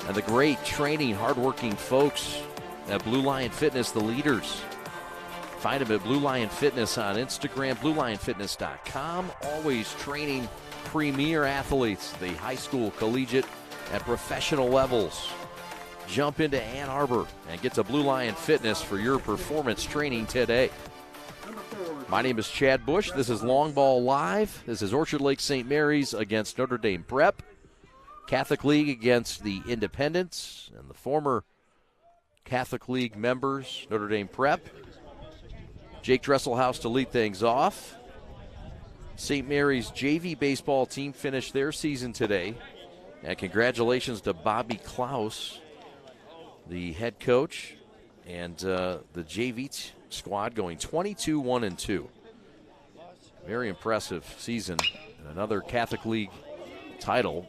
A: and the great training, hardworking folks at Blue Lion Fitness, the leaders. Find them at Blue Lion Fitness on Instagram, bluelionfitness.com. Always training premier athletes, the high school, collegiate, and professional levels. Jump into Ann Arbor and get to Blue Lion Fitness for your performance training today. My name is Chad Bush. This is Long Ball Live. This is Orchard Lake St. Mary's against Notre Dame Prep. Catholic League against the Independents and the former Catholic League members, Notre Dame Prep. Jake Dresselhaus to lead things off. St. Mary's JV baseball team finished their season today. And congratulations to Bobby Klaus, the head coach, and the JV squad going 22-1-2. Very impressive season. And another Catholic League title.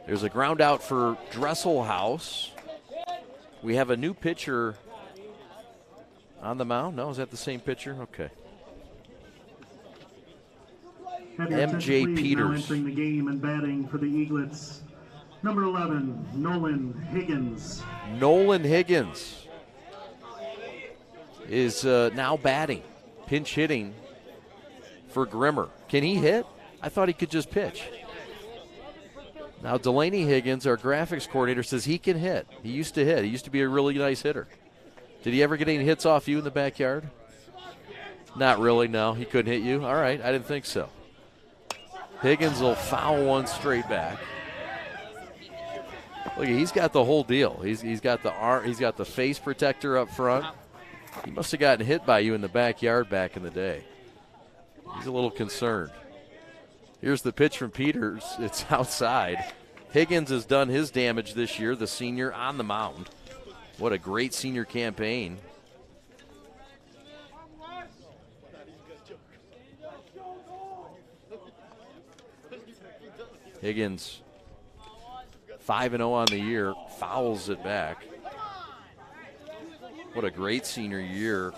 A: There's a ground out for Dresselhaus. We have a new pitcher on the mound. No, is that the same pitcher? Okay. MJ Peters.
D: Now entering the game and batting for the Eaglets, number 11, Nolan Higgins.
A: Nolan Higgins is now batting, pinch hitting for Grimmer. Can he hit? I thought he could just pitch. Now Delaney Higgins, our graphics coordinator, says he can hit. He used to hit. He used to be a really nice hitter. Did he ever get any hits off you in the backyard? Not really, no. He couldn't hit you? All right, I didn't think so. Higgins will foul one straight back. Look, he's got the whole deal. He's got the arm, he's got the face protector up front. He must have gotten hit by you in the backyard back in the day. He's a little concerned. Here's the pitch from Peters. It's outside. Higgins has done his damage this year, the senior on the mound. What a great senior campaign. Higgins 5-0 on the year, fouls it back. What a great senior year.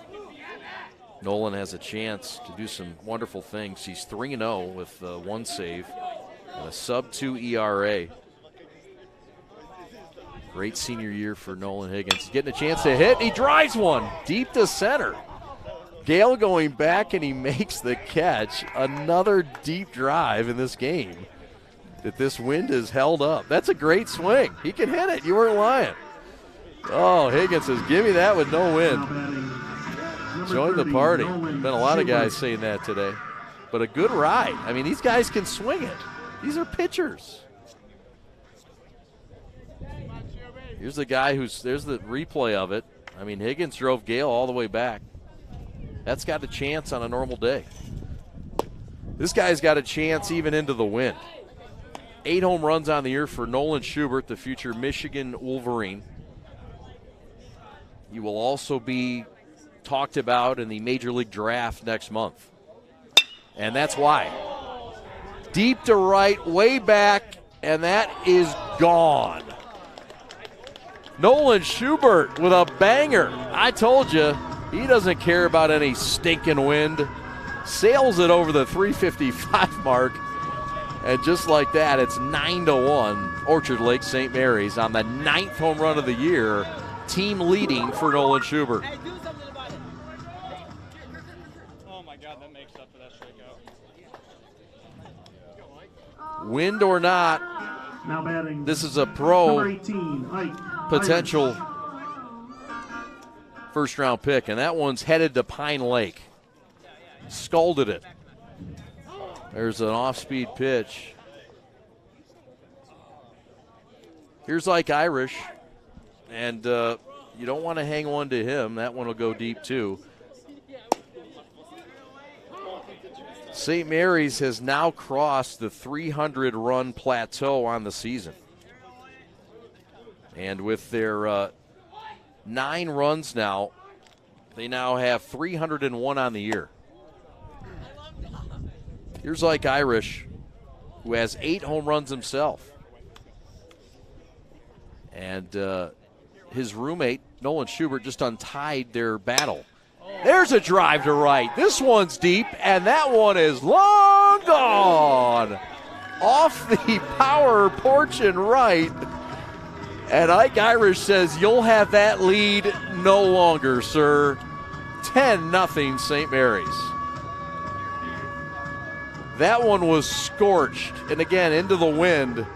A: Nolan has a chance to do some wonderful things. He's 3-0 with one save and a sub-2 ERA. Great senior year for Nolan Higgins. Getting a chance to hit. He drives one deep to center. Gale going back, and he makes the catch. Another deep drive in this game that this wind has held up. That's a great swing. He can hit it. You weren't lying. Oh, Higgins says, give me that with no wind. Join the party. Been a lot of guys saying that today. But a good ride. I mean, these guys can swing it. These are pitchers. Here's the guy there's the replay of it. I mean, Higgins drove Gale all the way back. That's got a chance on a normal day. This guy's got a chance even into the wind. 8 home runs on the year for Nolan Schubert, the future Michigan Wolverine. He will also be talked about in the Major League Draft next month. And that's why. Deep to right, way back, and that is gone. Nolan Schubert with a banger. I told you, he doesn't care about any stinking wind. Sails it over the 355 mark. And just like that, it's 9-1 Orchard Lake St. Mary's on the 9th home run of the year. Team leading for Nolan Schubert.
C: Oh my God, that makes up for that strikeout.
A: Wind or not,
D: Now batting.
A: this is a pro
D: Number 18, Ike.
A: potential first-round pick, and that one's headed to Pine Lake. Scalded it. There's an off-speed pitch. Here's Ike Irish, and you don't want to hang one to him. That one will go deep too. St. Mary's has now crossed the 300-run plateau on the season. And with their 9 runs now, they now have 301 on the year. Here's Ike Irish, who has 8 home runs himself. And his roommate, Nolan Schubert, just untied their battle. There's a drive to right. This one's deep, and that one is long gone. Off the power porch and right. And Ike Irish says, you'll have that lead no longer, sir. 10-0 St. Mary's. That one was scorched, and again, into the wind.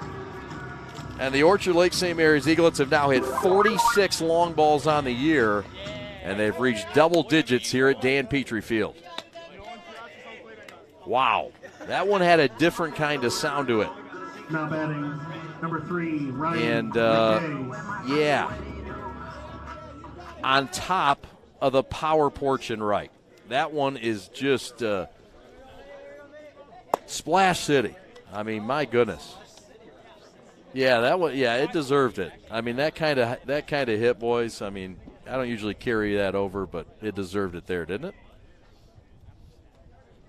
A: And the Orchard Lake St. Mary's Eaglets have now hit 46 long balls on the year, and they've reached double digits here at Dan Petrie Field. Wow, that one had a different kind of sound to it.
D: Now batting, number 3, Ryan.
A: And,
D: McKay.
A: yeah, on top of the power porch and right. That one is just Splash City. I mean, my goodness. Yeah, that one. Yeah, it deserved it. I mean, that kind of hit, boys. I mean, I don't usually carry that over, but it deserved it there, didn't it?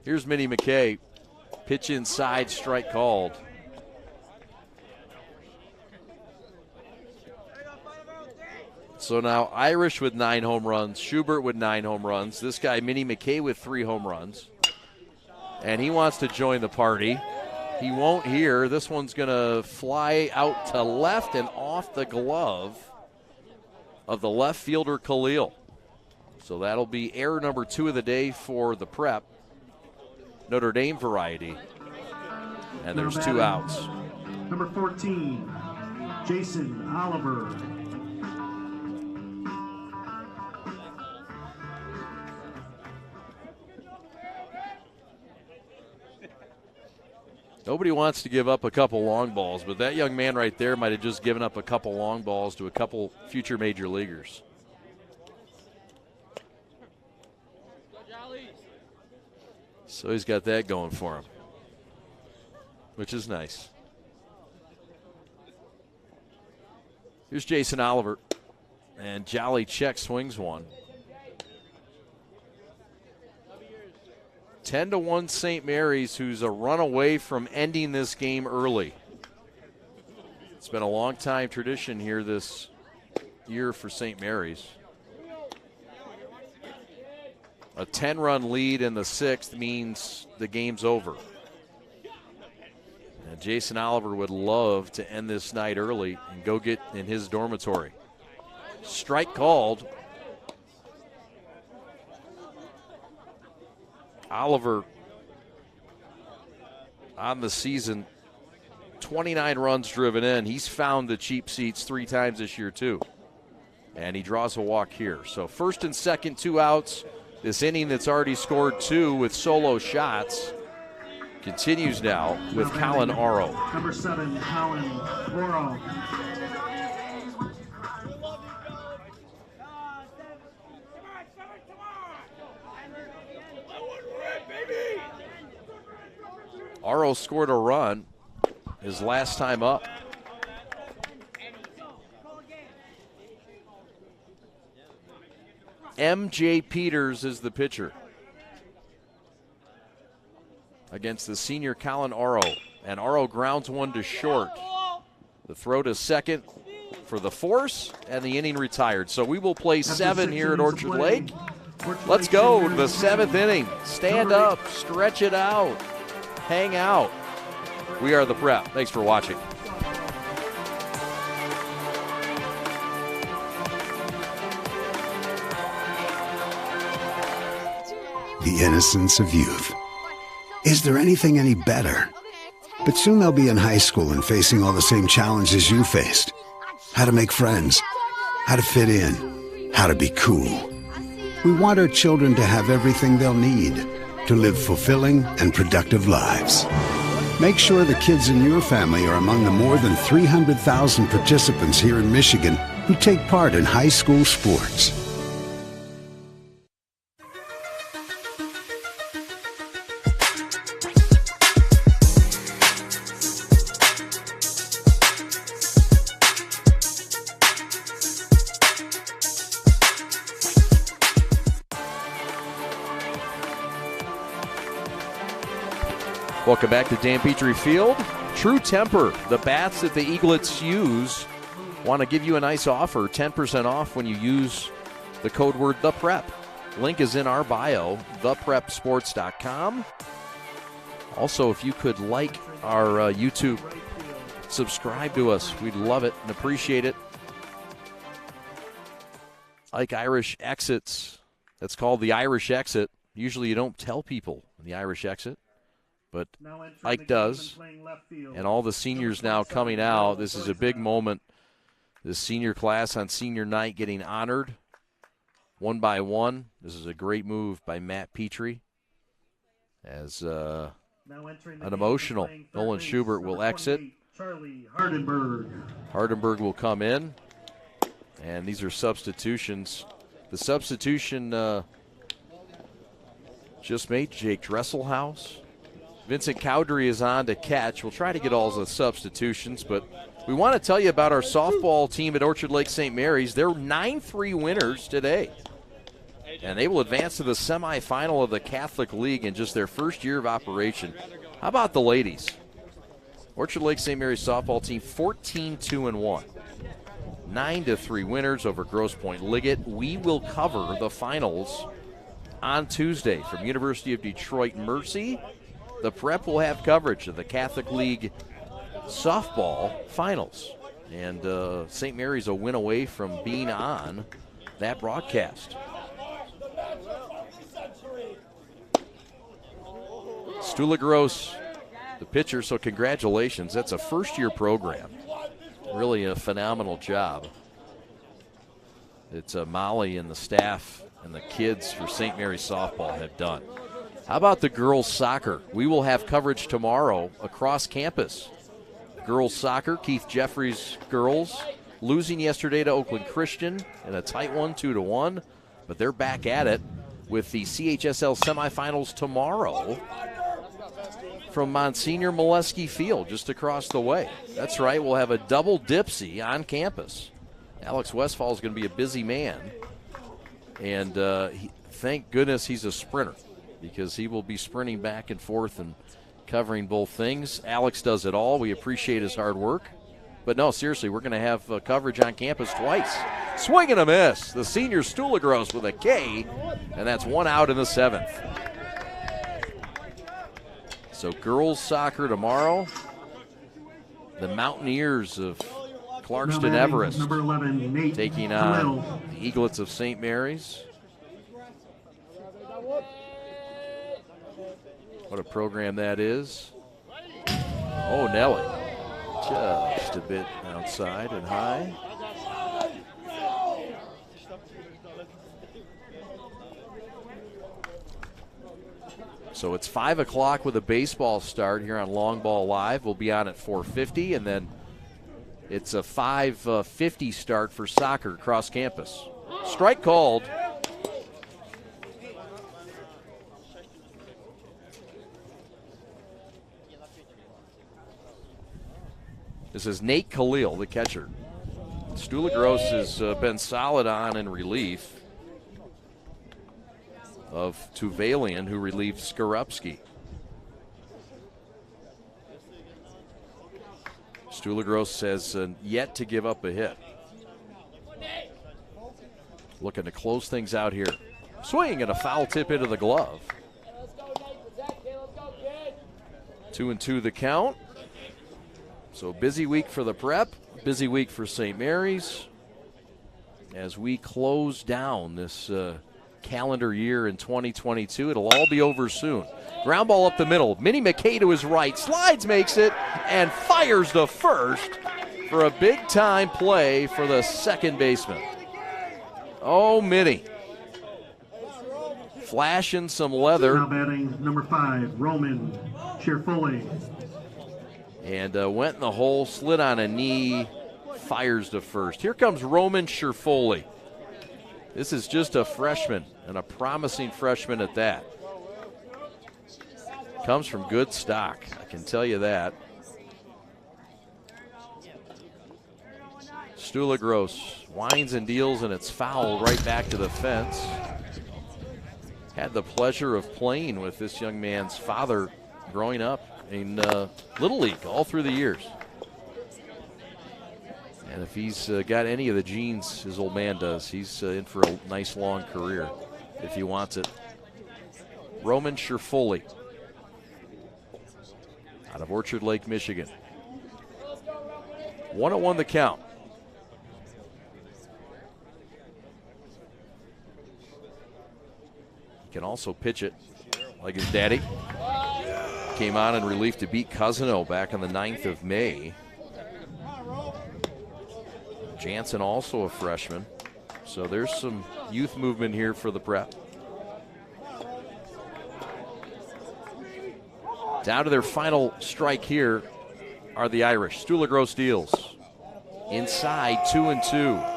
A: Here's Minnie McKay. Pitch inside, strike called. So now Irish with 9 home runs, Schubert with 9 home runs. This guy, Minnie McKay, with 3 home runs. And he wants to join the party. He won't here. This one's going to fly out to left and off the glove of the left fielder, Khalil. So that'll be error number 2 of the day for the prep. Notre Dame variety. And there's 2 outs.
D: Number 14, Jason Oliver.
A: Nobody wants to give up a couple long balls, but that young man right there might have just given up a couple long balls to a couple future major leaguers. So he's got that going for him, which is nice. Here's Jason Oliver, and Jolly check swings one. 10-1 St. Mary's, who's a run away from ending this game early. It's been a long time tradition here this year for St. Mary's. A 10-run lead in the 6th means the game's over. And Jason Oliver would love to end this night early and go get in his dormitory. Strike called. Oliver on the season, 29 runs driven in. He's found the cheap seats 3 times this year too. And he draws a walk here. So first and second, 2 outs. This inning that's already scored 2 with solo shots continues now with Colin Oro.
D: Number 7, Colin Oro.
A: Aro scored a run his last time up. M.J. Peters is the pitcher against the senior Colin Aro. And Aro grounds one to short. The throw to second for the force, and the inning retired. So we will play 7 here at Orchard Lake. Let's go to the 7th inning. Stand up, stretch it out, hang out. We are the Prep. Thanks for watching.
J: The innocence of youth. Is there anything any better? But soon they'll be in high school and facing all the same challenges you faced. How to make friends, how to fit in, how to be cool. We want our children to have everything they'll need to live fulfilling and productive lives. Make sure the kids in your family are among the more than 300,000 participants here in Michigan who take part in high school sports.
A: Welcome back to Dan Petrie Field. True Temper, the bats that the Eaglets use, want to give you a nice offer, 10% off when you use the code word THEPREP. Link is in our bio, theprepsports.com. Also, if you could like our YouTube, subscribe to us. We'd love it and appreciate it. Like Irish Exits, that's called the Irish Exit. Usually you don't tell people the Irish Exit, but Ike does. And all the seniors now coming out. This is a big moment. This senior class on senior night getting honored one by one. This is a great move by Matt Petrie. As an emotional Nolan Schubert will exit. Hardenberg will come in. And these are substitutions. The substitution just made Jake Dresselhaus. Vincent Cowdery is on to catch. We'll try to get all the substitutions, but we want to tell you about our softball team at Orchard Lake St. Mary's. They're 9-3 winners today, and they will advance to the semifinal of the Catholic League in just their first year of operation. How about the ladies? Orchard Lake St. Mary's softball team 14-2-1. 9-3 winners over Grosse Pointe Liggett. We will cover the finals on Tuesday from University of Detroit Mercy. The Prep will have coverage of the Catholic League softball finals. And St. Mary's a win away from being on that broadcast. Stula Gross, the pitcher, so congratulations. That's a first-year program. Really a phenomenal job. It's Molly and the staff and the kids for St. Mary's softball have done. How about the girls' soccer? We will have coverage tomorrow across campus. Girls' soccer, Keith Jeffries girls, losing yesterday to Oakland Christian in a tight one, 2-1. But they're back at it with the CHSL semifinals tomorrow from Monsignor Molesky Field, just across the way. That's right, we'll have a double dipsy on campus. Alex Westfall is going to be a busy man. And thank goodness he's a sprinter, because he will be sprinting back and forth and covering both things. Alex does it all. We appreciate his hard work. But no, seriously, we're going to have coverage on campus twice. Swing and a miss. The senior Stulagros with a K, and that's one out in the 7th. So girls soccer tomorrow. The Mountaineers of Clarkston Everest taking on the Eaglets of St. Mary's. What a program that is. Oh, Nelly. Just a bit outside and high. So it's 5 o'clock with a baseball start here on Long Ball Live. We'll be on at 4:50, and then it's a 5:50 start for soccer across campus. Strike called. This is Nate Khalil, the catcher. Stulagros has been solid on in relief of Tuvalian, who relieved Skorupski. Stulagros has yet to give up a hit. Looking to close things out here. Swing and a foul tip into the glove. 2-2 the count. So busy week for the Prep, busy week for St. Mary's as we close down this calendar year in 2022. It'll all be over soon. Ground ball up the middle. Minnie McKay to his right, slides, makes it, and fires to first for a big-time play for the second baseman. Oh, Minnie. Flashing some leather.
D: Now batting number 5, Roman Cheerfully.
A: And went in the hole, slid on a knee, fires to first. Here comes Roman Cheerfully. This is just a freshman, and a promising freshman at that. Comes from good stock, I can tell you that. Stulagros winds and deals, and it's foul right back to the fence. Had the pleasure of playing with this young man's father growing up in Little League all through the years. And if he's got any of the genes his old man does, he's in for a nice long career if he wants it. Roman Cheerfully out of Orchard Lake, Michigan. 1-1 the count. He can also pitch it like his daddy. Came on in relief to beat Cousino back on the 9th of May. Jansen also a freshman. So there's some youth movement here for the Prep. Down to their final strike here are the Irish. Stulagros deals. Inside, 2-2.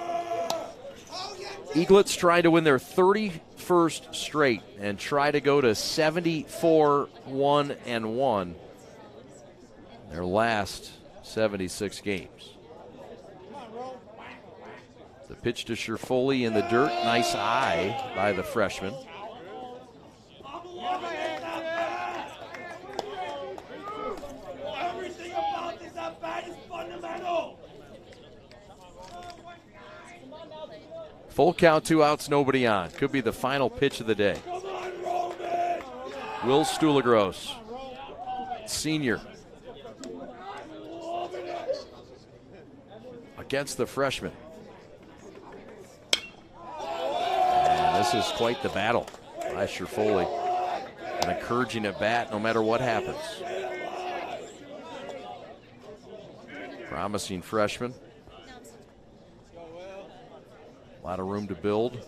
A: Eaglets trying to win their 31st straight and try to go to 74-1-1 their last 76 games. The pitch to Cheerfully in the dirt. Nice eye by the freshman.
I: Everything about this at bat is fundamental.
A: Full count, 2 outs, nobody on. Could be the final pitch of the day. Will Stulagros, senior, against the freshman. And this is quite the battle by Cheerfully. An encouraging at bat no matter what happens. Promising freshman. A lot of room to build.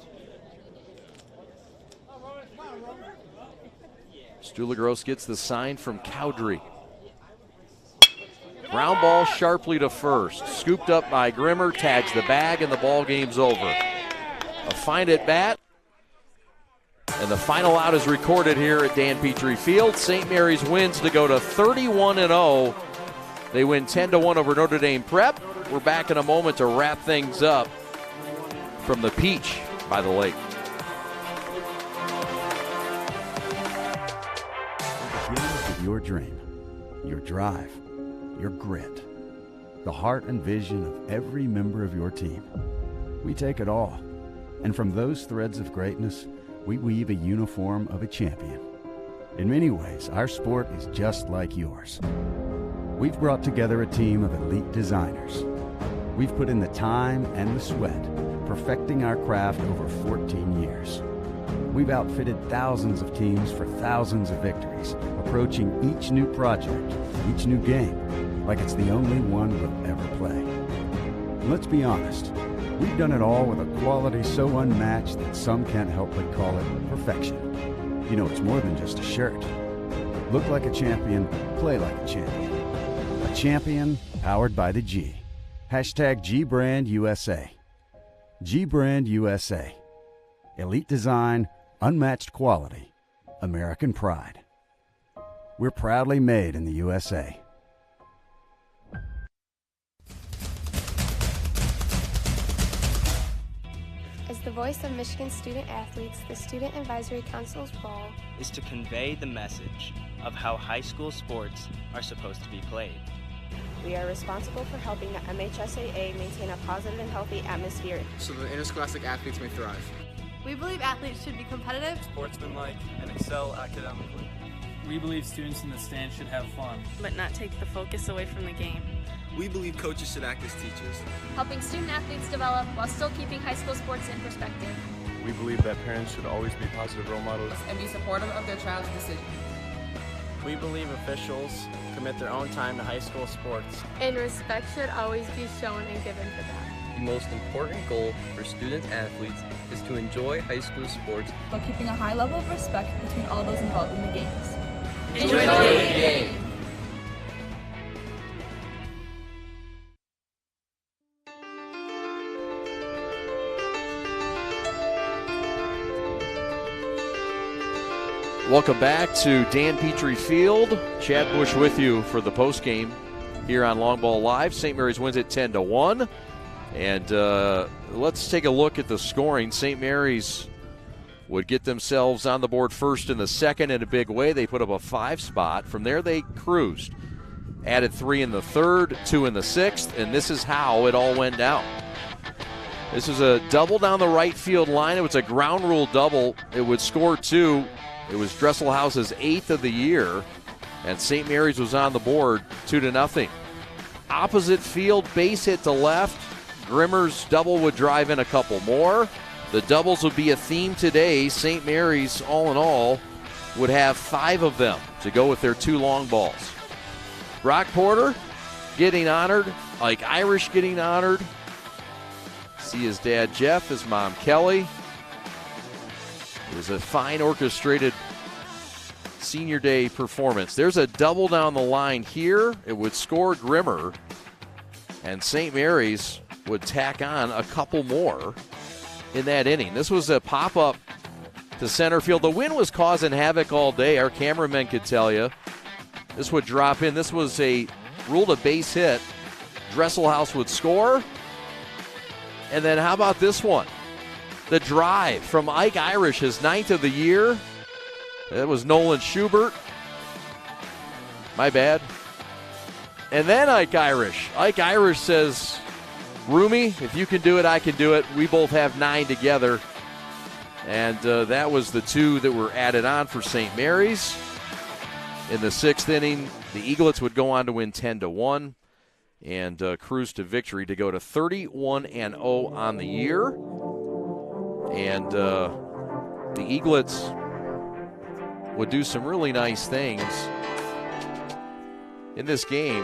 A: Stulagros gets the sign from Cowdrey. Ground ball sharply to first. Scooped up by Grimmer, tags the bag, and the ball game's over. A fine at bat. And the final out is recorded here at Dan Petrie Field. St. Mary's wins to go to 31-0. They win 10-1 over Notre Dame Prep. We're back in a moment to wrap things up from the Peach by the lake.
B: With your dream, your drive, your grit, the heart and vision of every member of your team. We take it all, and from those threads of greatness, we weave a uniform of a champion. In many ways, our sport is just like yours. We've brought together a team of elite designers. We've put in the time and the sweat, perfecting our craft over 14 years. We've outfitted thousands of teams for thousands of victories, approaching each new project, each new game, like it's the only one we'll ever play. And let's be honest, we've done it all with a quality so unmatched that some can't help but call it perfection. You know, it's more than just a shirt. Look like a champion, play like a champion. A champion powered by the G. Hashtag G-Brand USA. G-Brand USA. Elite design, unmatched quality, American pride. We're proudly made in the USA.
Q: the voice of Michigan student athletes, the Student Advisory Council's role
R: is to convey the message of how high school sports are supposed to be played.
Q: We are responsible for helping the MHSAA maintain a positive and healthy atmosphere
O: so that interscholastic athletes may thrive.
S: We believe athletes should be competitive,
T: sportsmanlike, and excel academically.
U: We believe students in the stands should have fun,
V: but not take the focus away from the game.
T: We believe coaches should act as teachers,
W: helping student athletes develop while still keeping high school sports in perspective.
C: We believe that parents should always be positive role models
X: and be supportive of their child's decision.
Y: We believe officials commit their own time to high school sports,
Q: and respect should always be shown and given to them.
Z: The most important goal for student athletes is to enjoy high school sports
S: while keeping a high level of respect between all those involved in the games.
W: Enjoy the game!
A: Welcome back to Dan Petrie Field. Chad Bush with you for the postgame here on Long Ball Live. St. Mary's wins it 10-1. And let's take a look at the scoring. St. Mary's would get themselves on the board first in the second in a big way. They put up a 5 spot. From there, they cruised. Added 3 in the third, 2 in the sixth, and this is how it all went down. This is a double down the right field line. It was a ground rule double. It would score 2. It was Dresselhouse's 8th of the year, and St. Mary's was on the board 2-0. Opposite field, base hit to left. Grimmer's double would drive in a couple more. The doubles would be a theme today. St. Mary's, all in all, would have 5 of them to go with their 2 long balls. Brock Porter getting honored. Ike Irish getting honored. See his dad, Jeff, his mom, Kelly. It was a fine orchestrated senior day performance. There's a double down the line here. It would score Grimmer, and St. Mary's would tack on a couple more in that inning. This was a pop-up to center field. The wind was causing havoc all day. Our cameramen could tell you. This would drop in. This was a ruled a base hit. Dresselhouse would score. And then how about this one? The drive from Ike Irish, his 9th of the year. That was Nolan Schubert. My bad. And then Ike Irish. Ike Irish says, Roomy, if you can do it, I can do it. We both have 9 together. And that was the 2 that were added on for St. Mary's. In the 6th inning, the Eaglets would go on to win 10-1 and cruise to victory to go to 31-0 on the year. And the Eaglets would do some really nice things in this game.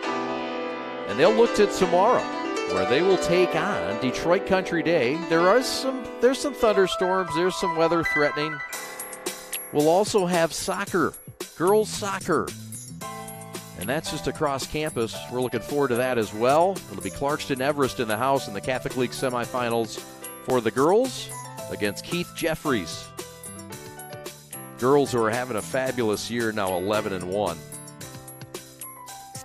A: And they'll look to tomorrow, where they will take on Detroit Country Day. There's some thunderstorms. There's some weather threatening. We'll also have soccer, girls soccer. And that's just across campus. We're looking forward to that as well. It'll be Clarkston Everest in the house in the Catholic League semifinals for the girls against Keith Jeffries. Girls who are having a fabulous year, now 11-1.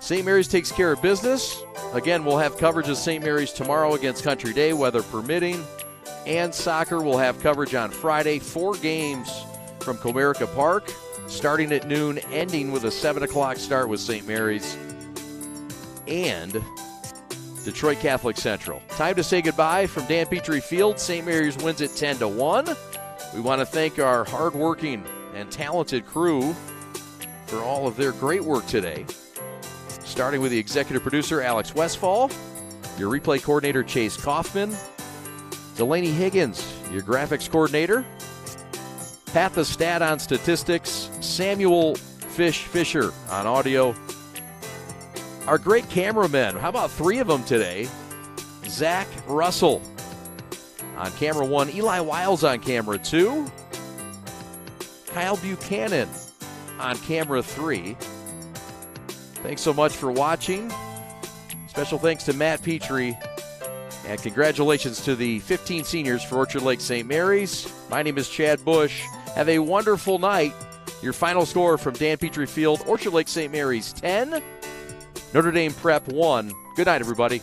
A: St. Mary's takes care of business. Again, we'll have coverage of St. Mary's tomorrow against Country Day, weather permitting. And soccer will have coverage on Friday. 4 games from Comerica Park, starting at noon, ending with a 7 o'clock start with St. Mary's and Detroit Catholic Central. Time to say goodbye from Dan Petrie Field. St. Mary's wins it 10-1. We want to thank our hardworking and talented crew for all of their great work today. Starting with the executive producer, Alex Westfall, your replay coordinator, Chase Kaufman, Delaney Higgins, your graphics coordinator, Pat the Stat on statistics, Samuel Fisher on audio. Our great cameramen, how about 3 of them today? Zach Russell on camera 1, Eli Wiles on camera 2, Kyle Buchanan on camera 3. Thanks so much for watching. Special thanks to Matt Petrie, and congratulations to the 15 seniors for Orchard Lake St. Mary's. My name is Chad Bush. Have a wonderful night. Your final score from Dan Petrie Field, Orchard Lake St. Mary's 10, Notre Dame Prep 1. Good night, everybody.